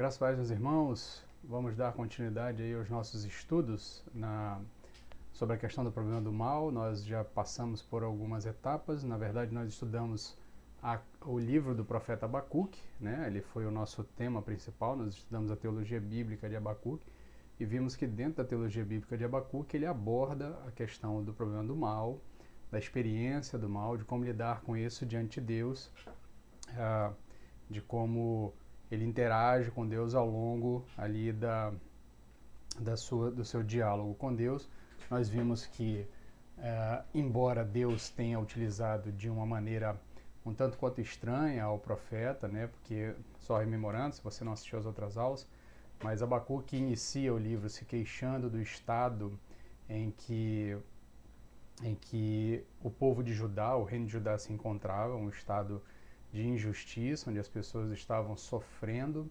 Graças a Deus, meus irmãos, vamos dar continuidade aí aos nossos estudos sobre a questão do problema do mal. Nós já passamos por algumas etapas. Na verdade, nós estudamos o livro do profeta Abacuque, né? Ele foi o nosso tema principal. Nós estudamos a teologia bíblica de Abacuque e vimos que dentro da teologia bíblica de Abacuque ele aborda a questão do problema do mal, da experiência do mal, de como lidar com isso diante de Deus, de como ele interage com Deus ao longo ali do seu diálogo com Deus. Nós vimos que, embora Deus tenha utilizado de uma maneira um tanto quanto estranha ao profeta, né, porque, só rememorando, se você não assistiu às outras aulas, mas Abacuque inicia o livro se queixando do estado em que o povo de Judá, o reino de Judá se encontrava, um estado de injustiça, onde as pessoas estavam sofrendo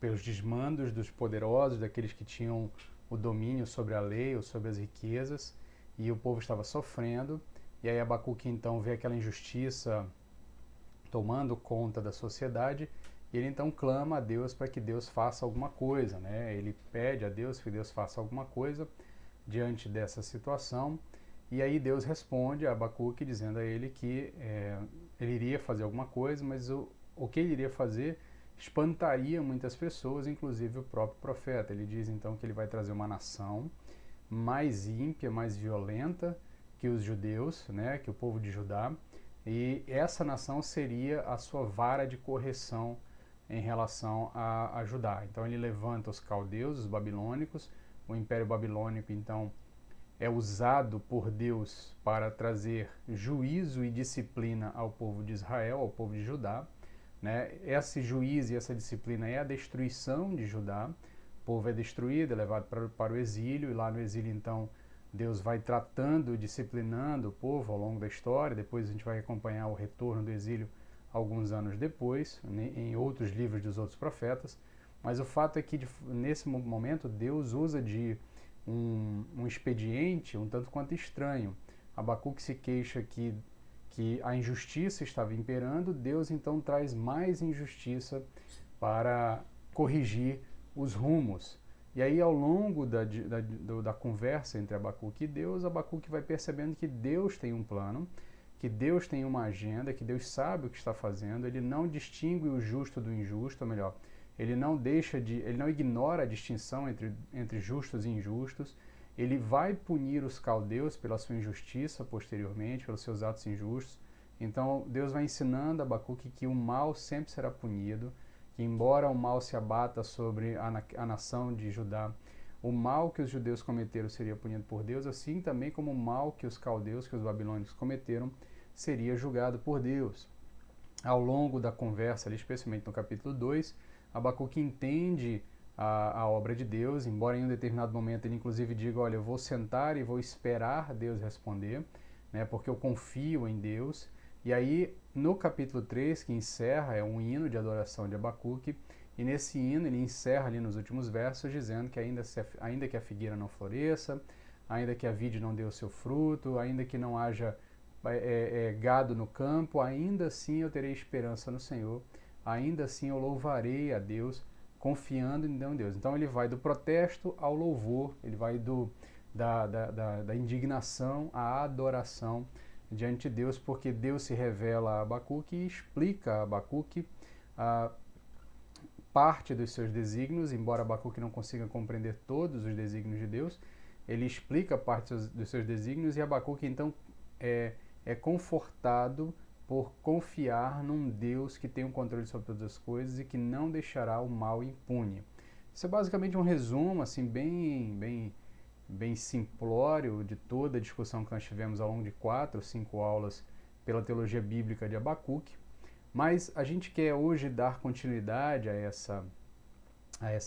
pelos desmandos dos poderosos, daqueles que tinham o domínio sobre a lei ou sobre as riquezas, e o povo estava sofrendo. E aí Abacuque então vê aquela injustiça tomando conta da sociedade, e ele então clama a Deus para que Deus faça alguma coisa, né? Ele pede a Deus que Deus faça alguma coisa diante dessa situação. E aí Deus responde a Abacuque dizendo a ele que ele iria fazer alguma coisa, mas o que ele iria fazer espantaria muitas pessoas, inclusive o próprio profeta. Ele diz então que ele vai trazer uma nação mais ímpia, mais violenta que os judeus, né, que o povo de Judá, e essa nação seria a sua vara de correção em relação a Judá. Então ele levanta os caldeus, os babilônicos. O Império Babilônico então é usado por Deus para trazer juízo e disciplina ao povo de Israel, ao povo de Judá, né? Esse juízo e essa disciplina é a destruição de Judá. O povo é destruído, é levado para o exílio, e lá no exílio então Deus vai tratando, disciplinando o povo ao longo da história. Depois a gente vai acompanhar o retorno do exílio alguns anos depois, né, em outros livros dos outros profetas. Mas o fato é que nesse momento Deus usa de um expediente um tanto quanto estranho. Abacuque se queixa que a injustiça estava imperando. Deus então traz mais injustiça para corrigir os rumos. E aí, ao longo da conversa entre Abacuque e Deus, Abacuque vai percebendo que Deus tem um plano, que Deus tem uma agenda, que Deus sabe o que está fazendo. Ele não distingue o justo do injusto, ou melhor, ele não ignora a distinção entre justos e injustos. Ele vai punir os caldeus pela sua injustiça posteriormente, pelos seus atos injustos. Então Deus vai ensinando a Abacuque que o mal sempre será punido, que embora o mal se abata sobre a nação de Judá, o mal que os judeus cometeram seria punido por Deus, assim também como o mal que os caldeus, que os babilônicos cometeram, seria julgado por Deus. Ao longo da conversa, ali, especialmente no capítulo 2, Abacuque entende a obra de Deus, embora em um determinado momento ele inclusive diga, olha, eu vou sentar e vou esperar Deus responder, né, porque eu confio em Deus. E aí, no capítulo 3, que encerra, é um hino de adoração de Abacuque, e nesse hino ele encerra ali nos últimos versos dizendo que ainda que a figueira não floresça, ainda que a vide não dê o seu fruto, ainda que não haja gado no campo, ainda assim eu terei esperança no Senhor, ainda assim eu louvarei a Deus, confiando em Deus. Então ele vai do protesto ao louvor, ele vai da indignação à adoração diante de Deus, porque Deus se revela a Abacuque e explica a Abacuque parte dos seus desígnios, embora Abacuque não consiga compreender todos os desígnios de Deus. Ele explica parte dos seus desígnios, e Abacuque então é confortado por confiar num Deus que tem o controle sobre todas as coisas e que não deixará o mal impune. Isso é basicamente um resumo assim bem simplório de toda a discussão que nós tivemos ao longo de 4 ou 5 aulas pela teologia bíblica de Abacuque. Mas a gente quer hoje dar continuidade a essa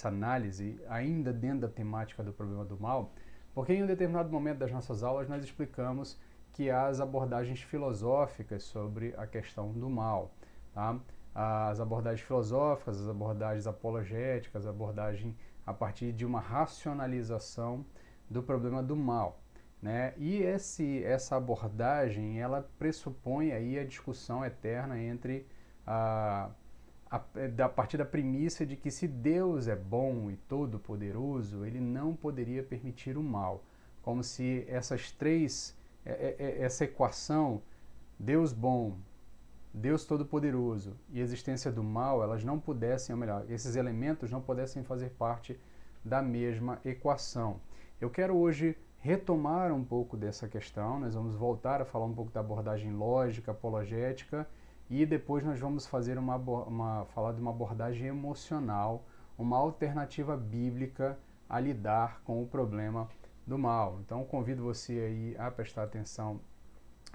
análise, ainda dentro da temática do problema do mal, porque em um determinado momento das nossas aulas nós explicamos que há as abordagens filosóficas sobre a questão do mal, tá? As abordagens filosóficas, as abordagens apologéticas, a abordagem a partir de uma racionalização do problema do mal, né? E essa abordagem, ela pressupõe aí a discussão eterna entre a partir da premissa de que se Deus é bom e todo-poderoso, ele não poderia permitir o mal. Como se essa equação, Deus bom, Deus todo-poderoso e a existência do mal, elas não pudessem, ou melhor, esses elementos não pudessem fazer parte da mesma equação. Eu quero hoje retomar um pouco dessa questão, nós vamos voltar a falar um pouco da abordagem lógica, apologética, e depois nós vamos fazer falar de uma abordagem emocional, uma alternativa bíblica a lidar com o problema do mal. Então convido você aí a prestar atenção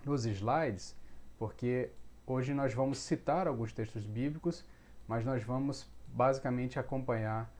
nos slides, porque hoje nós vamos citar alguns textos bíblicos, mas nós vamos basicamente acompanhar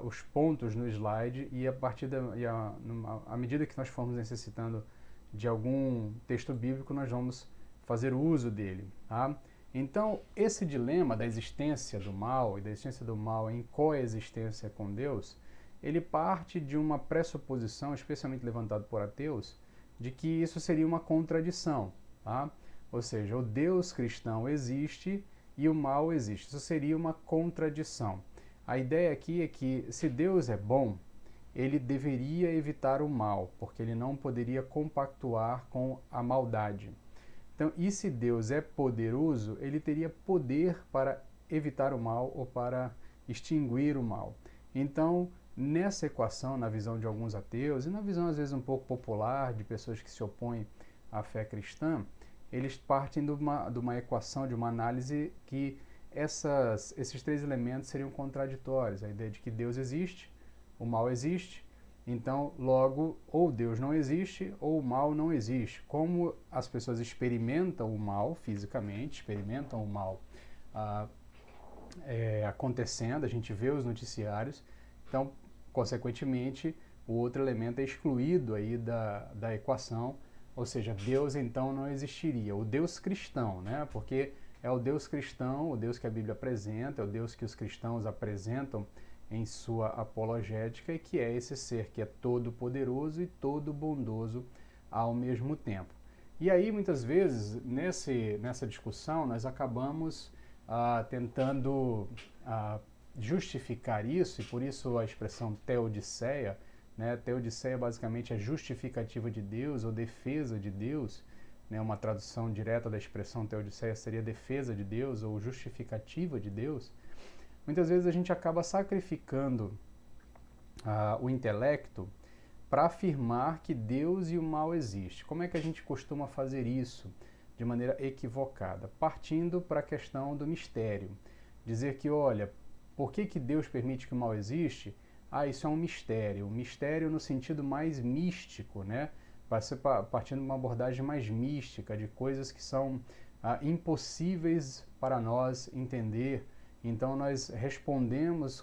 os pontos no slide e à medida que nós formos necessitando de algum texto bíblico, nós vamos fazer uso dele. Tá? Então, esse dilema da existência do mal e da existência do mal em coexistência com Deus, ele parte de uma pressuposição, especialmente levantada por ateus, de que isso seria uma contradição. Tá? Ou seja, o Deus cristão existe e o mal existe. Isso seria uma contradição. A ideia aqui é que, se Deus é bom, ele deveria evitar o mal, porque ele não poderia compactuar com a maldade. Então, e se Deus é poderoso, ele teria poder para evitar o mal ou para extinguir o mal. Então, nessa equação, na visão de alguns ateus, e na visão às vezes um pouco popular de pessoas que se opõem à fé cristã, eles partem de uma equação, de uma análise que esses três elementos seriam contraditórios. A ideia de que Deus existe, o mal existe, então logo ou Deus não existe ou o mal não existe. Como as pessoas experimentam o mal fisicamente, experimentam o mal acontecendo, a gente vê os noticiários, então consequentemente o outro elemento é excluído aí da equação, ou seja, Deus então não existiria. O Deus cristão, né? Porque é o Deus cristão, o Deus que a Bíblia apresenta, é o Deus que os cristãos apresentam em sua apologética, e que é esse ser que é todo poderoso e todo bondoso ao mesmo tempo. E aí, muitas vezes, nessa discussão, nós acabamos tentando justificar isso, e por isso a expressão teodiceia, né? Teodiceia basicamente é justificativa de Deus ou defesa de Deus, né? Uma tradução direta da expressão teodiceia seria defesa de Deus ou justificativa de Deus. Muitas vezes a gente acaba sacrificando o intelecto para afirmar que Deus e o mal existem. Como é que a gente costuma fazer isso de maneira equivocada? Partindo para a questão do mistério. Dizer que, olha, por que Deus permite que o mal existe? Isso é um mistério. Um mistério no sentido mais místico, né? Partindo de uma abordagem mais mística, de coisas que são impossíveis para nós entender. Então nós respondemos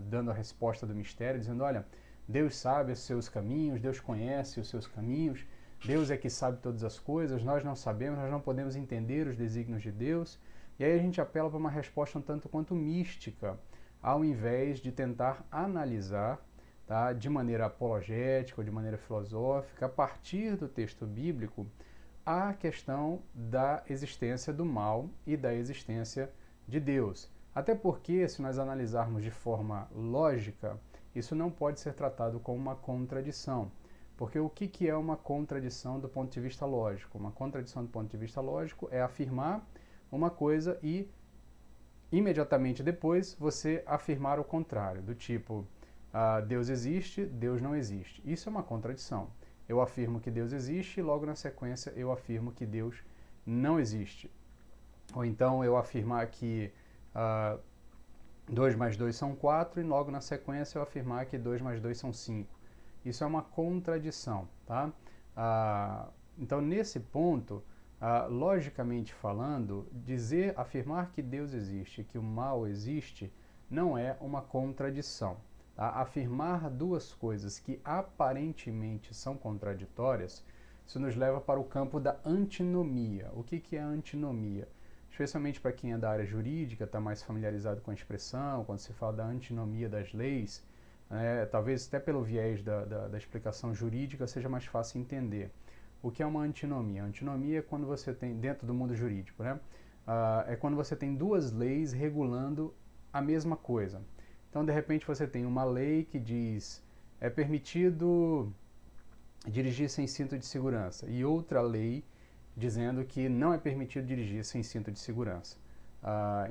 dando a resposta do mistério, dizendo, olha, Deus sabe os seus caminhos, Deus conhece os seus caminhos, Deus é que sabe todas as coisas, nós não sabemos, nós não podemos entender os desígnios de Deus. E aí a gente apela para uma resposta um tanto quanto mística, ao invés de tentar analisar, tá, de maneira apologética ou de maneira filosófica, a partir do texto bíblico, a questão da existência do mal e da existência de Deus. Até porque, se nós analisarmos de forma lógica, isso não pode ser tratado como uma contradição. Porque o que é uma contradição do ponto de vista lógico? Uma contradição do ponto de vista lógico é afirmar uma coisa e imediatamente depois você afirmar o contrário, do tipo, Deus existe, Deus não existe. Isso é uma contradição. Eu afirmo que Deus existe e logo na sequência eu afirmo que Deus não existe. Ou então eu afirmar que 2 mais 2 são 4 e logo na sequência eu afirmar que 2 mais 2 são 5. Isso é uma contradição, tá? Então, nesse ponto, logicamente falando, afirmar que Deus existe e que o mal existe não é uma contradição. Tá? Afirmar duas coisas que aparentemente são contraditórias, isso nos leva para o campo da antinomia. O que é a antinomia? Especialmente para quem é da área jurídica, está mais familiarizado com a expressão, quando se fala da antinomia das leis, talvez até pelo viés da explicação jurídica seja mais fácil entender. O que é uma antinomia? A antinomia é quando você tem, dentro do mundo jurídico, né? é quando você tem duas leis regulando a mesma coisa. Então, de repente, você tem uma lei que diz é permitido dirigir sem cinto de segurança e outra lei dizendo que não é permitido dirigir sem cinto de segurança.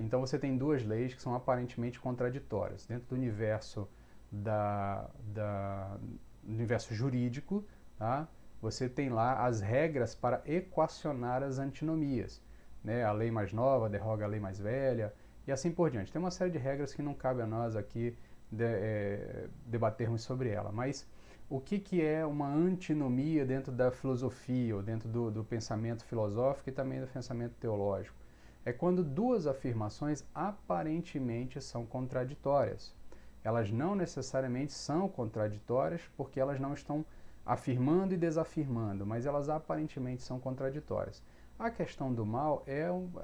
Então você tem duas leis que são aparentemente contraditórias. Dentro do universo, do universo jurídico, tá? Você tem lá as regras para equacionar as antinomias. Né? A lei mais nova derroga a lei mais velha e assim por diante. Tem uma série de regras que não cabe a nós aqui debatermos sobre ela, mas o que é uma antinomia dentro da filosofia, ou dentro do pensamento filosófico e também do pensamento teológico? É quando duas afirmações aparentemente são contraditórias. Elas não necessariamente são contraditórias porque elas não estão afirmando e desafirmando, mas elas aparentemente são contraditórias. A questão do mal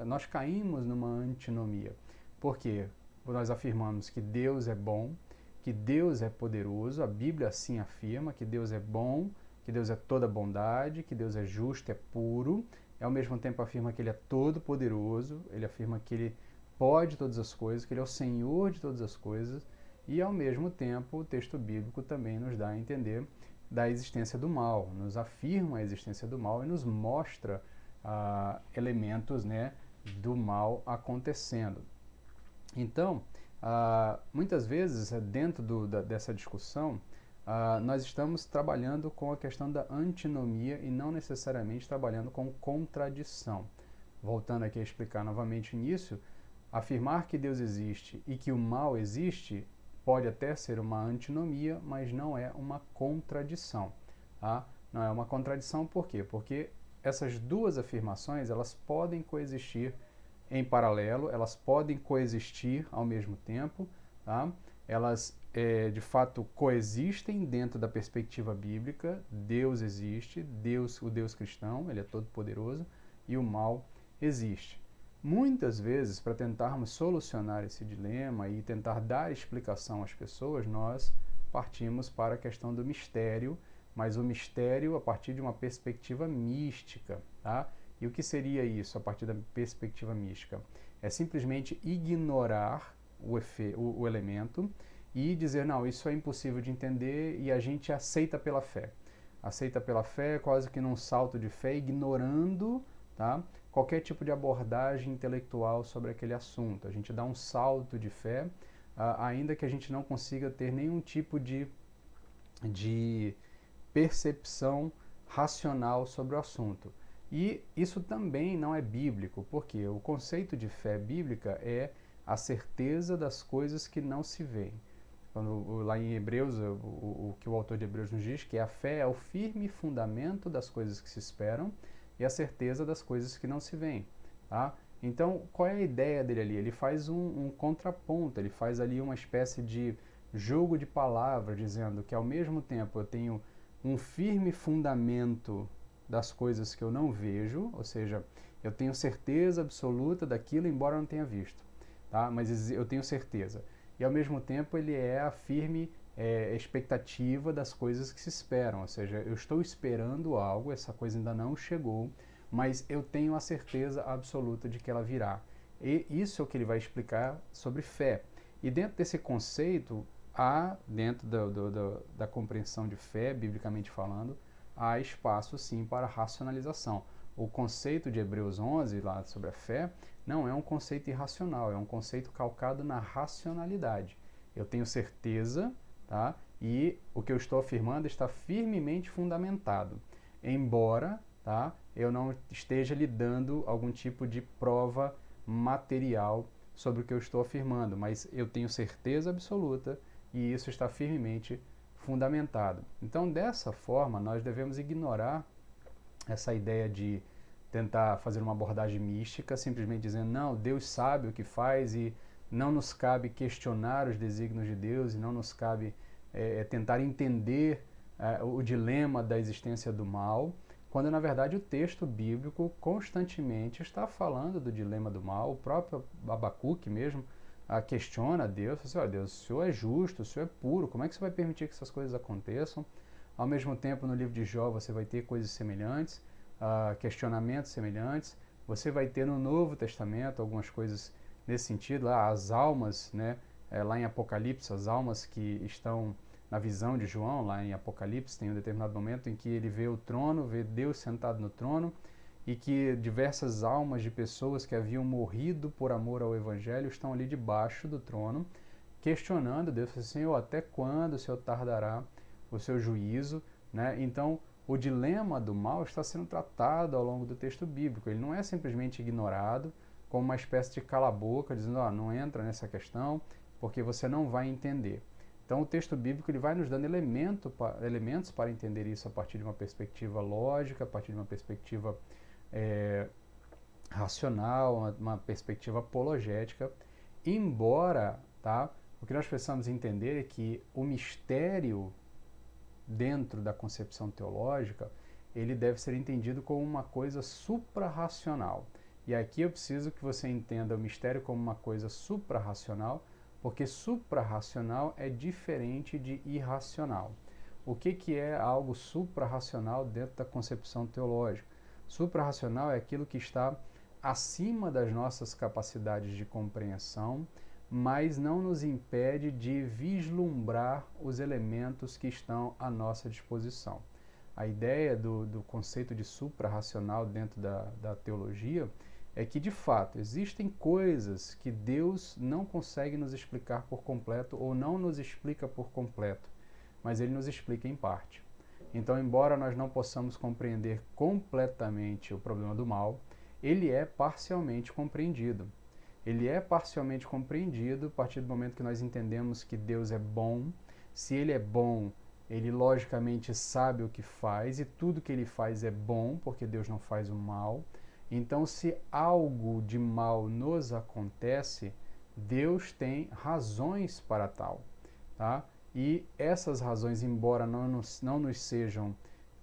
nós caímos numa antinomia. Por quê? Nós afirmamos que Deus é bom, que Deus é poderoso, a Bíblia assim afirma que Deus é bom, que Deus é toda bondade, que Deus é justo, é puro, e ao mesmo tempo afirma que Ele é todo poderoso, Ele afirma que Ele pode todas as coisas, que Ele é o Senhor de todas as coisas, e ao mesmo tempo o texto bíblico também nos dá a entender da existência do mal, nos afirma a existência do mal e nos mostra elementos, né, do mal acontecendo. Então, muitas vezes, dentro dessa discussão, nós estamos trabalhando com a questão da antinomia e não necessariamente trabalhando com contradição. Voltando aqui a explicar novamente nisso, afirmar que Deus existe e que o mal existe pode até ser uma antinomia, mas não é uma contradição. Tá? Não é uma contradição por quê? Porque essas duas afirmações elas podem coexistir em paralelo, elas podem coexistir ao mesmo tempo, tá? Elas de fato coexistem dentro da perspectiva bíblica. Deus existe, o Deus cristão, ele é todo poderoso, e o mal existe. Muitas vezes, para tentarmos solucionar esse dilema e tentar dar explicação às pessoas, nós partimos para a questão do mistério, mas o mistério a partir de uma perspectiva mística, tá? E o que seria isso a partir da perspectiva mística? É simplesmente ignorar o elemento e dizer, não, isso é impossível de entender, e a gente aceita pela fé. Aceita pela fé, quase que num salto de fé, ignorando, tá, qualquer tipo de abordagem intelectual sobre aquele assunto. A gente dá um salto de fé, ainda que a gente não consiga ter nenhum tipo de percepção racional sobre o assunto. E isso também não é bíblico, porque o conceito de fé bíblica é a certeza das coisas que não se veem. Quando, lá em Hebreus, o que o autor de Hebreus nos diz, que a fé é o firme fundamento das coisas que se esperam e a certeza das coisas que não se veem. Tá? Então, qual é a ideia dele ali? Ele faz um contraponto, ele faz ali uma espécie de jogo de palavras, dizendo que ao mesmo tempo eu tenho um firme fundamento das coisas que eu não vejo, ou seja, eu tenho certeza absoluta daquilo, embora eu não tenha visto, tá? Mas eu tenho certeza. E ao mesmo tempo ele é a firme expectativa das coisas que se esperam, ou seja, eu estou esperando algo, essa coisa ainda não chegou, mas eu tenho a certeza absoluta de que ela virá. E isso é o que ele vai explicar sobre fé. E dentro desse conceito, dentro da compreensão de fé, biblicamente falando, há espaço sim para racionalização. O conceito de Hebreus 11, lá sobre a fé, não é um conceito irracional, é um conceito calcado na racionalidade. Eu tenho certeza, tá? E o que eu estou afirmando está firmemente fundamentado, embora, tá, eu não esteja lhe dando algum tipo de prova material sobre o que eu estou afirmando, mas eu tenho certeza absoluta e isso está firmemente fundamentado. Então, dessa forma, nós devemos ignorar essa ideia de tentar fazer uma abordagem mística, simplesmente dizendo, não, Deus sabe o que faz e não nos cabe questionar os desígnios de Deus e não nos cabe tentar entender o dilema da existência do mal, quando na verdade o texto bíblico constantemente está falando do dilema do mal. O próprio Abacuque mesmo questiona Deus, fala assim, oh, Deus, o Senhor é justo, o Senhor é puro, como é que você vai permitir que essas coisas aconteçam? Ao mesmo tempo, no livro de Jó, você vai ter coisas semelhantes, questionamentos semelhantes. Você vai ter no Novo Testamento algumas coisas nesse sentido, lá as almas, né, lá em Apocalipse, as almas que estão na visão de João, lá em Apocalipse, tem um determinado momento em que ele vê o trono, vê Deus sentado no trono, e que diversas almas de pessoas que haviam morrido por amor ao Evangelho estão ali debaixo do trono, questionando Deus, Senhor, até quando o Senhor tardará o seu juízo, né? Então, o dilema do mal está sendo tratado ao longo do texto bíblico. Ele não é simplesmente ignorado como uma espécie de cala-boca, dizendo, não entra nessa questão, porque você não vai entender. Então, o texto bíblico ele vai nos dando elementos para entender isso a partir de uma perspectiva lógica, a partir de uma perspectiva racional, uma perspectiva apologética, embora, tá, o que nós precisamos entender é que o mistério dentro da concepção teológica, ele deve ser entendido como uma coisa suprarracional. E aqui eu preciso que você entenda o mistério como uma coisa suprarracional, porque suprarracional é diferente de irracional. O que é algo suprarracional dentro da concepção teológica? Suprarracional é aquilo que está acima das nossas capacidades de compreensão, mas não nos impede de vislumbrar os elementos que estão à nossa disposição. A ideia do conceito de suprarracional dentro da teologia é que, de fato, existem coisas que Deus não consegue nos explicar por completo ou não nos explica por completo, mas Ele nos explica em parte. Então, embora nós não possamos compreender completamente o problema do mal, ele é parcialmente compreendido. Ele é parcialmente compreendido a partir do momento que nós entendemos que Deus é bom. Se Ele é bom, Ele logicamente sabe o que faz e tudo que Ele faz é bom, porque Deus não faz o mal. Então, se algo de mal nos acontece, Deus tem razões para tal, tá? E essas razões, embora não nos sejam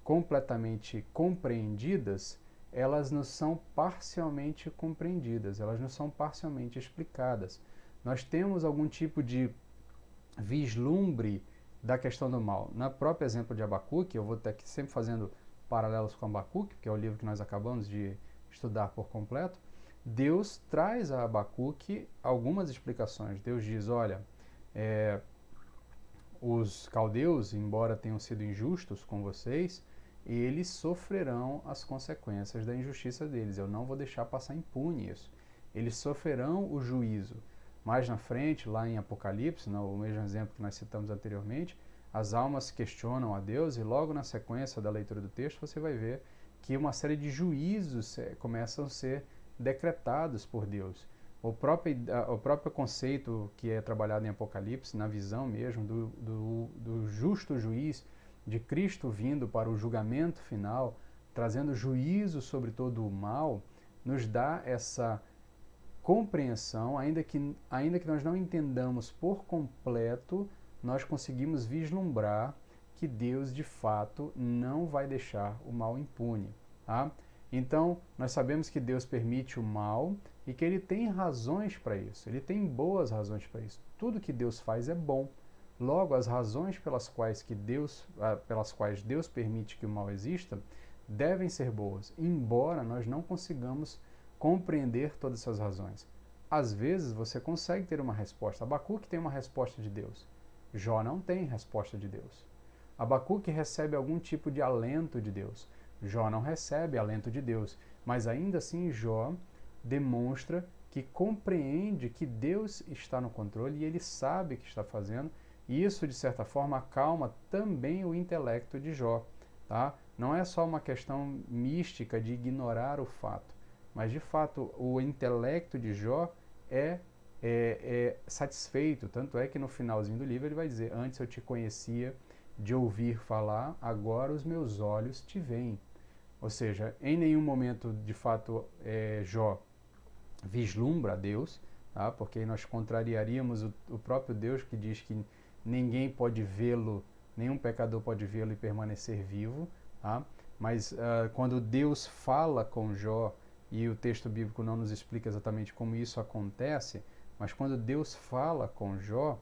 completamente compreendidas, elas nos são parcialmente compreendidas, elas nos são parcialmente explicadas. Nós temos algum tipo de vislumbre da questão do mal. No próprio exemplo de Abacuque, eu vou estar aqui sempre fazendo paralelos com Abacuque, que é o livro que nós acabamos de estudar por completo. Deus traz a Abacuque algumas explicações. Deus diz, olha, os caldeus, embora tenham sido injustos com vocês, eles sofrerão as consequências da injustiça deles. Eu não vou deixar passar impune isso. Eles sofrerão o juízo. Mais na frente, lá em Apocalipse, o mesmo exemplo que nós citamos anteriormente, as almas questionam a Deus e logo na sequência da leitura do texto você vai ver que uma série de juízos começam a ser decretados por Deus. O próprio conceito que é trabalhado em Apocalipse, na visão mesmo do justo juiz, de Cristo vindo para o julgamento final, trazendo juízo sobre todo o mal, nos dá essa compreensão, ainda que nós não entendamos por completo, nós conseguimos vislumbrar que Deus de fato não vai deixar o mal impune. Tá? Então, nós sabemos que Deus permite o mal e que Ele tem razões para isso, Ele tem boas razões para isso. Tudo que Deus faz é bom. Logo, as razões pelas quais Deus permite que o mal exista devem ser boas, embora nós não consigamos compreender todas essas razões. Às vezes você consegue ter uma resposta. Abacuque tem uma resposta de Deus. Jó não tem resposta de Deus. Abacuque recebe algum tipo de alento de Deus. Jó não recebe alento de Deus. Mas ainda assim Jó demonstra que compreende que Deus está no controle e ele sabe o que está fazendo. E isso, de certa forma, acalma também o intelecto de Jó. Tá? Não é só uma questão mística de ignorar o fato, mas, de fato, o intelecto de Jó é satisfeito. Tanto é que no finalzinho do livro ele vai dizer, antes eu te conhecia de ouvir falar, agora os meus olhos te veem. Ou seja, em nenhum momento, de fato, Jó vislumbra a Deus, tá? Porque nós contrariaríamos o próprio Deus que diz que ninguém pode vê-lo, nenhum pecador pode vê-lo e permanecer vivo. Tá? Mas quando Deus fala com Jó, e o texto bíblico não nos explica exatamente como isso acontece, mas quando Deus fala com Jó,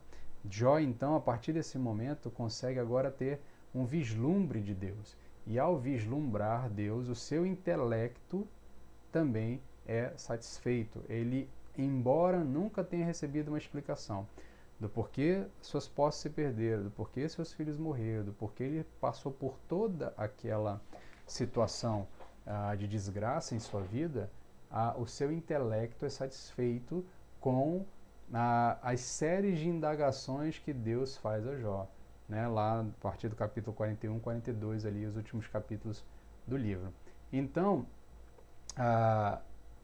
Jó então, a partir desse momento, consegue agora ter um vislumbre de Deus. E ao vislumbrar Deus, o seu intelecto também é satisfeito. Ele, embora nunca tenha recebido uma explicação do porquê suas posses se perderam, do porquê seus filhos morreram, do porquê ele passou por toda aquela situação de desgraça em sua vida, o seu intelecto é satisfeito com as séries de indagações que Deus faz a Jó, né? Lá a partir do capítulo 41, 42, ali, os últimos capítulos do livro. Então,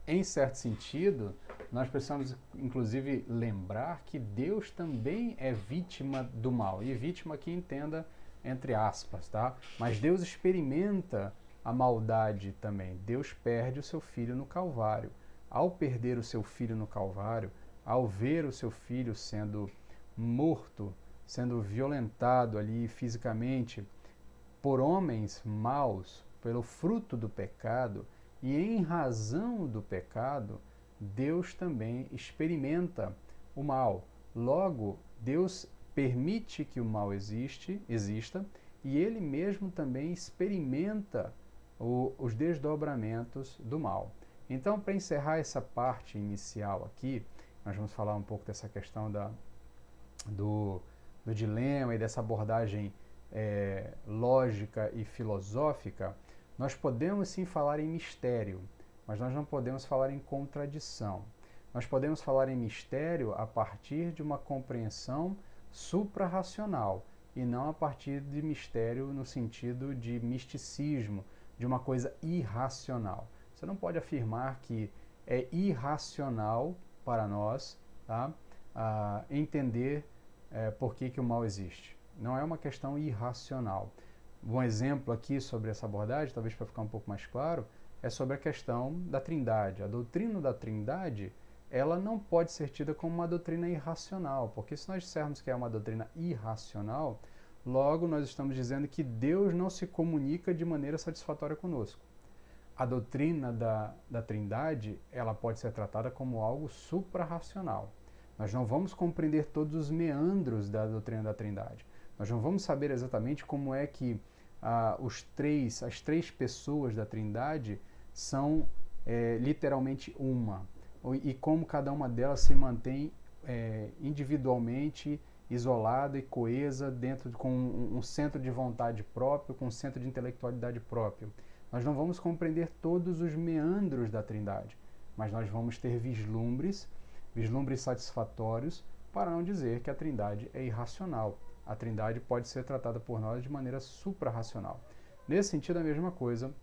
em certo sentido, nós precisamos, inclusive, lembrar que Deus também é vítima do mal. E vítima aqui entenda entre aspas, tá? Mas Deus experimenta a maldade também. Deus perde o seu filho no Calvário. Ao perder o seu filho no Calvário, ao ver o seu filho sendo morto, sendo violentado ali fisicamente por homens maus, pelo fruto do pecado, e em razão do pecado, Deus também experimenta o mal. Logo, Deus permite que o mal exista, e Ele mesmo também experimenta os desdobramentos do mal. Então, para encerrar essa parte inicial aqui, nós vamos falar um pouco dessa questão do dilema e dessa abordagem lógica e filosófica. Nós podemos sim falar em mistério, mas nós não podemos falar em contradição. Nós podemos falar em mistério a partir de uma compreensão suprarracional e não a partir de mistério no sentido de misticismo, de uma coisa irracional. Você não pode afirmar que é irracional para nós, tá? Entender por que o mal existe. Não é uma questão irracional. Um exemplo aqui sobre essa abordagem, talvez para ficar um pouco mais claro, é sobre a questão da Trindade. A doutrina da Trindade, ela não pode ser tida como uma doutrina irracional, porque se nós dissermos que é uma doutrina irracional, logo nós estamos dizendo que Deus não se comunica de maneira satisfatória conosco. A doutrina da Trindade, ela pode ser tratada como algo suprarracional. Nós não vamos compreender todos os meandros da doutrina da Trindade. Nós não vamos saber exatamente como é que as três pessoas da Trindade são literalmente uma, e como cada uma delas se mantém individualmente isolada e coesa com um centro de vontade próprio, com um centro de intelectualidade próprio. Nós não vamos compreender todos os meandros da Trindade, mas nós vamos ter vislumbres satisfatórios, para não dizer que a Trindade é irracional. A Trindade pode ser tratada por nós de maneira suprarracional. Nesse sentido, a mesma coisa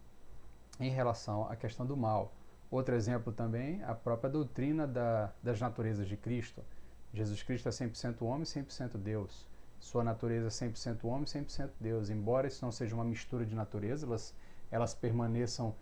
em relação à questão do mal. Outro exemplo também, a própria doutrina das naturezas de Cristo. Jesus Cristo é 100% homem, 100% Deus. Sua natureza é 100% homem, 100% Deus. Embora isso não seja uma mistura de natureza, elas permaneçam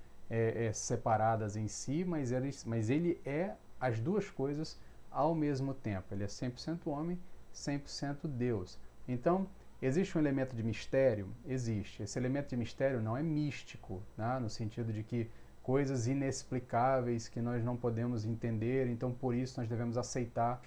separadas em si, mas ele é as duas coisas ao mesmo tempo. Ele é 100% homem, 100% Deus. Então, existe um elemento de mistério? Existe. Esse elemento de mistério não é místico, né? No sentido de que coisas inexplicáveis que nós não podemos entender, então por isso nós devemos aceitar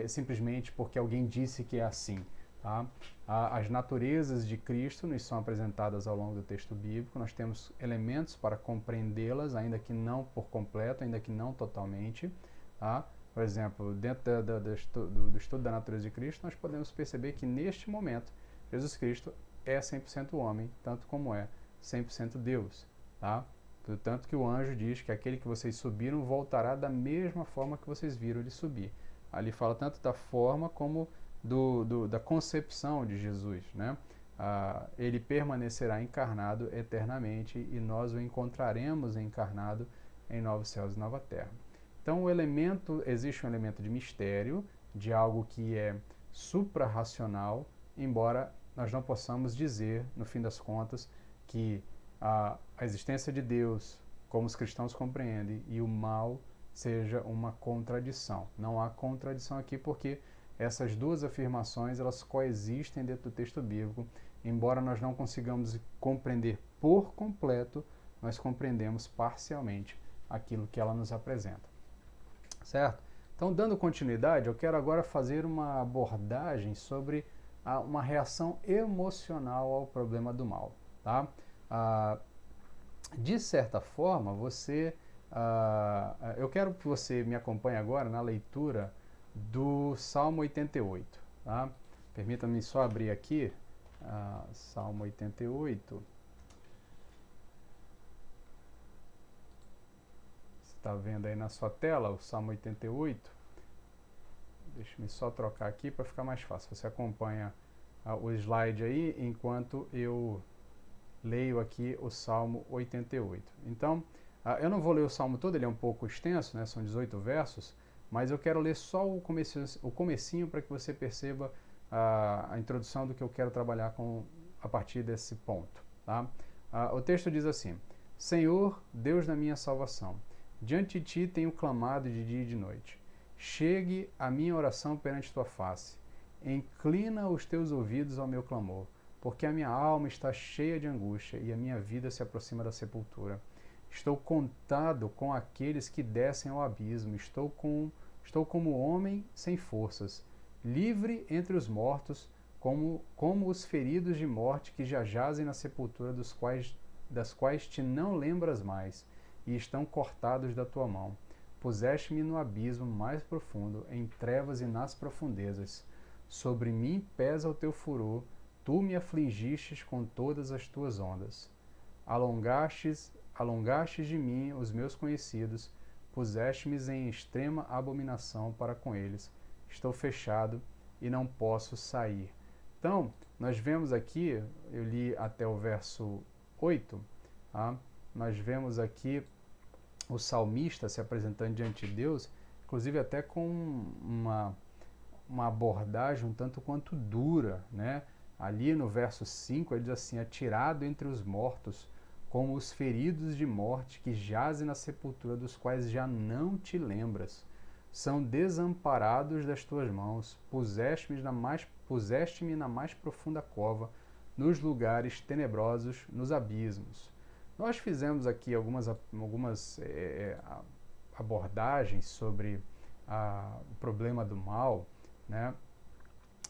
simplesmente porque alguém disse que é assim. Tá? As naturezas de Cristo nos são apresentadas ao longo do texto bíblico, nós temos elementos para compreendê-las, ainda que não por completo, ainda que não totalmente. Tá? Por exemplo, dentro do estudo da natureza de Cristo, nós podemos perceber que neste momento, Jesus Cristo é 100% homem, tanto como é 100% Deus. Tá? Tanto que o anjo diz que aquele que vocês subiram voltará da mesma forma que vocês viram ele subir. Ali fala tanto da forma como da concepção de Jesus, né? Ele permanecerá encarnado eternamente e nós o encontraremos encarnado em novos céus e nova terra. Então, existe um elemento de mistério, de algo que é suprarracional, embora nós não possamos dizer, no fim das contas, que a existência de Deus, como os cristãos compreendem, e o mal seja uma contradição. Não há contradição aqui porque essas duas afirmações elas coexistem dentro do texto bíblico. Embora nós não consigamos compreender por completo, nós compreendemos parcialmente aquilo que ela nos apresenta. Certo? Então, dando continuidade, eu quero agora fazer uma abordagem sobre uma reação emocional ao problema do mal. Tá? De certa forma, você eu quero que você me acompanhe agora na leitura do Salmo 88. Tá? Permita-me só abrir aqui, Salmo 88. Você está vendo aí na sua tela o Salmo 88? Deixa-me só trocar aqui para ficar mais fácil. Você acompanha o slide aí enquanto eu leio aqui o Salmo 88. Então, eu não vou ler o Salmo todo, ele é um pouco extenso, né? São 18 versos, mas eu quero ler só o comecinho para que você perceba a introdução do que eu quero trabalhar a partir desse ponto. Tá? O texto diz assim: Senhor, Deus da minha salvação, diante de ti tenho clamado de dia e de noite. Chegue a minha oração perante tua face. Inclina os teus ouvidos ao meu clamor, porque a minha alma está cheia de angústia e a minha vida se aproxima da sepultura. Estou contado com aqueles que descem ao abismo, estou como homem sem forças, livre entre os mortos, como os feridos de morte que já jazem na sepultura, das quais te não lembras mais, e estão cortados da tua mão. Puseste-me no abismo mais profundo, em trevas e nas profundezas. Sobre mim pesa o teu furor, tu me afligistes com todas as tuas ondas. Alongastes de mim os meus conhecidos, puseste-me em extrema abominação para com eles. Estou fechado e não posso sair. Então, nós vemos aqui, eu li até o verso 8, tá? Nós vemos aqui o salmista se apresentando diante de Deus, inclusive até com uma abordagem um tanto quanto dura, né? Ali no verso 5 ele diz assim: atirado entre os mortos, como os feridos de morte que jazem na sepultura, dos quais já não te lembras. São desamparados das tuas mãos, puseste-me na mais profunda cova, nos lugares tenebrosos, nos abismos. Nós fizemos aqui algumas abordagens sobre o problema do mal, né?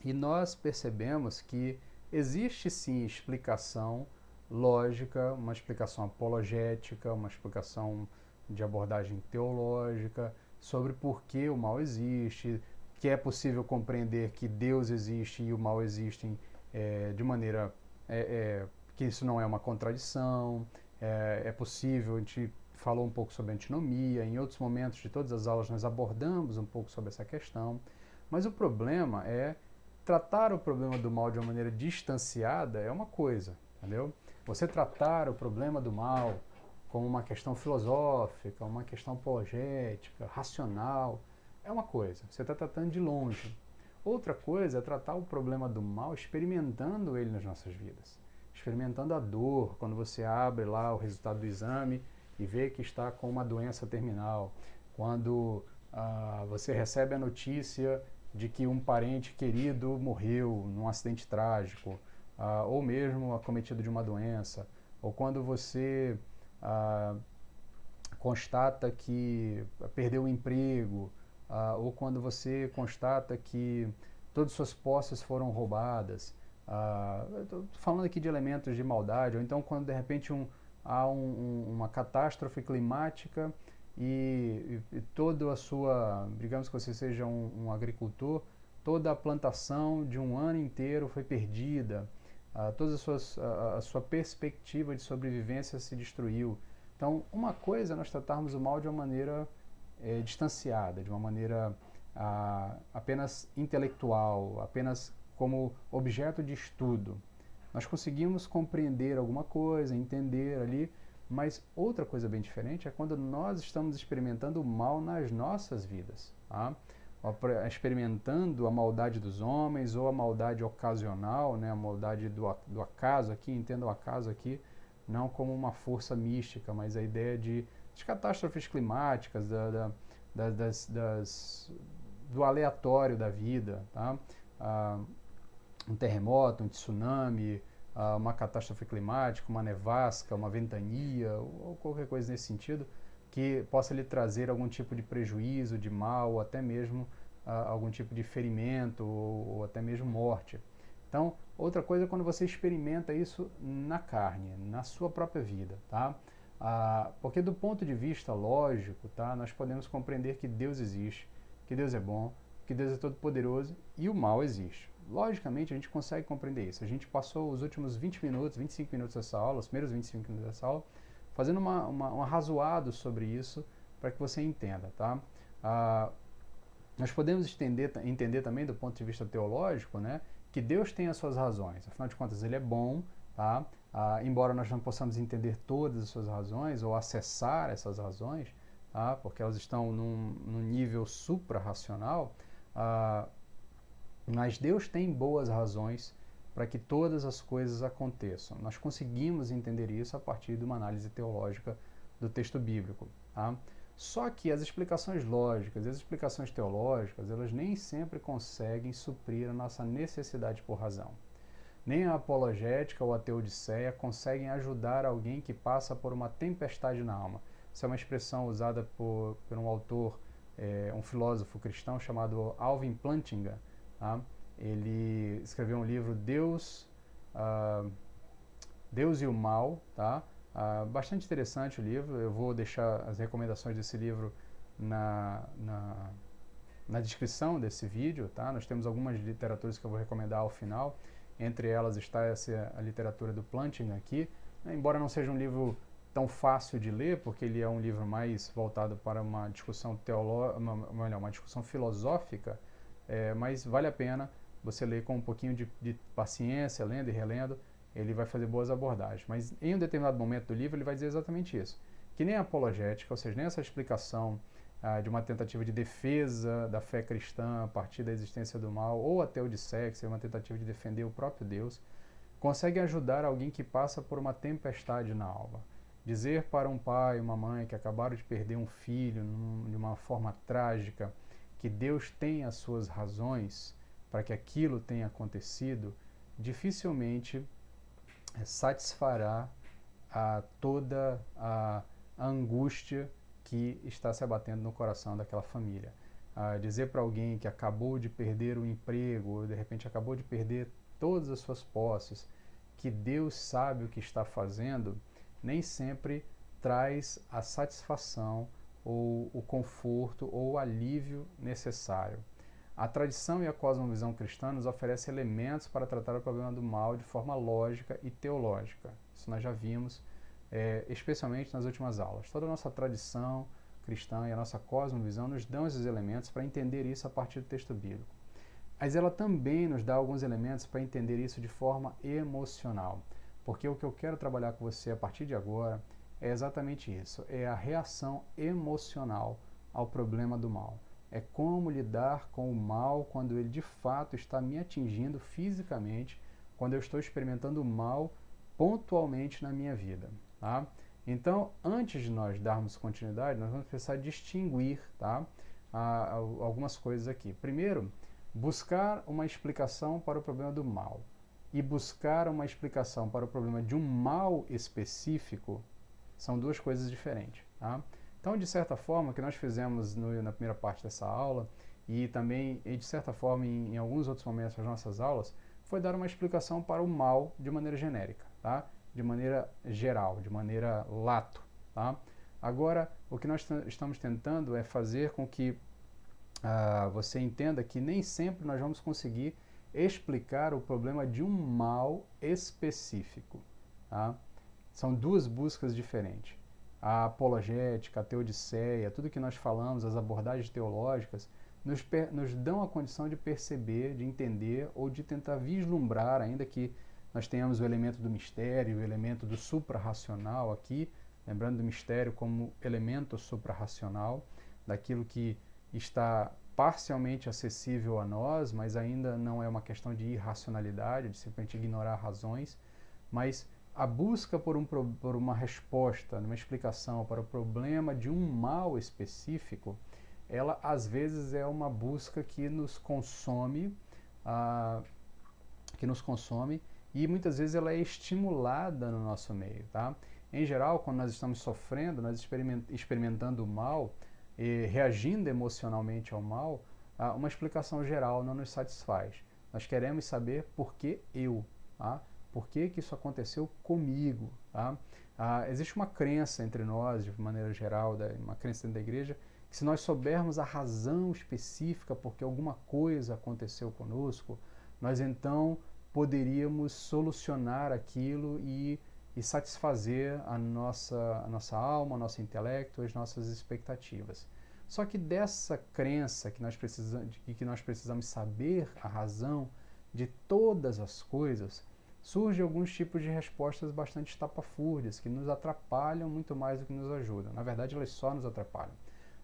E nós percebemos que existe sim explicação lógica, uma explicação apologética, uma explicação de abordagem teológica sobre por que o mal existe, que é possível compreender que Deus existe e o mal existem de maneira que isso não é uma contradição. É possível, a gente falou um pouco sobre antinomia, em outros momentos de todas as aulas nós abordamos um pouco sobre essa questão, mas o problema é tratar o problema do mal de uma maneira distanciada é uma coisa, entendeu? Você tratar o problema do mal como uma questão filosófica, uma questão apologética, racional, é uma coisa, você está tratando de longe. Outra coisa é tratar o problema do mal experimentando ele nas nossas vidas. Experimentando a dor, quando você abre lá o resultado do exame e vê que está com uma doença terminal. Quando você recebe a notícia de que um parente querido morreu num acidente trágico, ou mesmo acometido de uma doença. Ou quando você constata que perdeu o emprego, ou quando você constata que todas as suas posses foram roubadas. Estou falando aqui de elementos de maldade, ou então quando de repente há uma catástrofe climática e toda a sua, digamos que você seja um agricultor, toda a plantação de um ano inteiro foi perdida, toda a sua perspectiva de sobrevivência se destruiu. Então, uma coisa é nós tratarmos o mal de uma maneira distanciada, de uma maneira apenas intelectual, apenas como objeto de estudo. Nós conseguimos compreender alguma coisa, entender ali, mas outra coisa bem diferente é quando nós estamos experimentando o mal nas nossas vidas, tá? Experimentando a maldade dos homens ou a maldade ocasional, né? A maldade do acaso aqui, entenda o acaso aqui, não como uma força mística, mas a ideia de catástrofes climáticas, do aleatório da vida, tá? Um terremoto, um tsunami, uma catástrofe climática, uma nevasca, uma ventania, ou qualquer coisa nesse sentido, que possa lhe trazer algum tipo de prejuízo, de mal, ou até mesmo algum tipo de ferimento, ou até mesmo morte. Então, outra coisa é quando você experimenta isso na carne, na sua própria vida, tá? Porque do ponto de vista lógico, tá, nós podemos compreender que Deus existe, que Deus é bom, que Deus é todo-poderoso e o mal existe. Logicamente, a gente consegue compreender isso. A gente passou os últimos 20 minutos, 25 minutos dessa aula, os primeiros 25 minutos dessa aula, fazendo um arrazoado sobre isso para que você entenda, tá? Nós podemos entender também do ponto de vista teológico, né, que Deus tem as suas razões. Afinal de contas, Ele é bom, tá? Embora nós não possamos entender todas as suas razões ou acessar essas razões, tá? Porque elas estão num nível supra-racional, mas Deus tem boas razões para que todas as coisas aconteçam. Nós conseguimos entender isso a partir de uma análise teológica do texto bíblico, tá? Só que as explicações lógicas e as explicações teológicas, elas nem sempre conseguem suprir a nossa necessidade por razão. Nem a apologética ou a teodiceia conseguem ajudar alguém que passa por uma tempestade na alma. Essa é uma expressão usada por um autor, um filósofo cristão chamado Alvin Plantinga. Tá? Ele escreveu um livro, Deus e o Mal. Tá? Bastante interessante o livro. Eu vou deixar as recomendações desse livro na descrição desse vídeo. Tá? Nós temos algumas literaturas que eu vou recomendar ao final. Entre elas está a literatura do Plantinga aqui, embora não seja um livro tão fácil de ler, porque ele é um livro mais voltado para uma discussão uma discussão filosófica, mas vale a pena você ler com um pouquinho de paciência, lendo e relendo, ele vai fazer boas abordagens. Mas em um determinado momento do livro ele vai dizer exatamente isso, que nem a apologética, ou seja, nem essa explicação de uma tentativa de defesa da fé cristã a partir da existência do mal, ou até o de sexo, uma tentativa de defender o próprio Deus, consegue ajudar alguém que passa por uma tempestade na alma. Dizer para um pai, uma mãe que acabaram de perder um filho de uma forma trágica, que Deus tem as suas razões para que aquilo tenha acontecido, dificilmente satisfará toda a angústia que está se abatendo no coração daquela família. Dizer para alguém que acabou de perder o emprego, ou de repente acabou de perder todas as suas posses, que Deus sabe o que está fazendo, nem sempre traz a satisfação ou o conforto ou o alívio necessário. A tradição e a cosmovisão cristã nos oferece elementos para tratar o problema do mal de forma lógica e teológica. Isso nós já vimos, especialmente nas últimas aulas. Toda a nossa tradição cristã e a nossa cosmovisão nos dão esses elementos para entender isso a partir do texto bíblico. Mas ela também nos dá alguns elementos para entender isso de forma emocional. Porque o que eu quero trabalhar com você a partir de agora é exatamente isso, é a reação emocional ao problema do mal. É como lidar com o mal quando ele de fato está me atingindo fisicamente, quando eu estou experimentando o mal pontualmente na minha vida. Tá? Então, antes de nós darmos continuidade, nós vamos precisar distinguir, tá, algumas coisas aqui. Primeiro, buscar uma explicação para o problema do mal e buscar uma explicação para o problema de um mal específico são duas coisas diferentes. Tá? Então, de certa forma, o que nós fizemos na primeira parte dessa aula e também, de certa forma, em alguns outros momentos das nossas aulas, foi dar uma explicação para o mal de maneira genérica, tá? De maneira geral, de maneira lato. Tá? Agora, o que nós estamos tentando é fazer com que você entenda que nem sempre nós vamos conseguir explicar o problema de um mal específico. Tá? São duas buscas diferentes. A apologética, a teodiceia, tudo que nós falamos, as abordagens teológicas, nos dão a condição de perceber, de entender ou de tentar vislumbrar, ainda que nós tenhamos o elemento do mistério, o elemento do suprarracional aqui, lembrando do mistério como elemento suprarracional, daquilo que está parcialmente acessível a nós, mas ainda não é uma questão de irracionalidade, de simplesmente ignorar razões, mas a busca por uma resposta, uma explicação para o problema de um mal específico, ela às vezes é uma busca que nos consome, e muitas vezes ela é estimulada no nosso meio. Tá? Em geral, quando nós estamos sofrendo, nós experimentando o mal, e reagindo emocionalmente ao mal, uma explicação geral não nos satisfaz. Nós queremos saber por que eu, tá? Por que isso aconteceu comigo? Tá? Existe uma crença entre nós, de maneira geral, uma crença dentro da igreja, que se nós soubermos a razão específica porque alguma coisa aconteceu conosco, nós então poderíamos solucionar aquilo e satisfazer a nossa alma, o nosso intelecto, as nossas expectativas. Só que dessa crença que nós precisamos saber a razão de todas as coisas, surgem alguns tipos de respostas bastante estapafúrdias, que nos atrapalham muito mais do que nos ajudam. Na verdade, elas só nos atrapalham.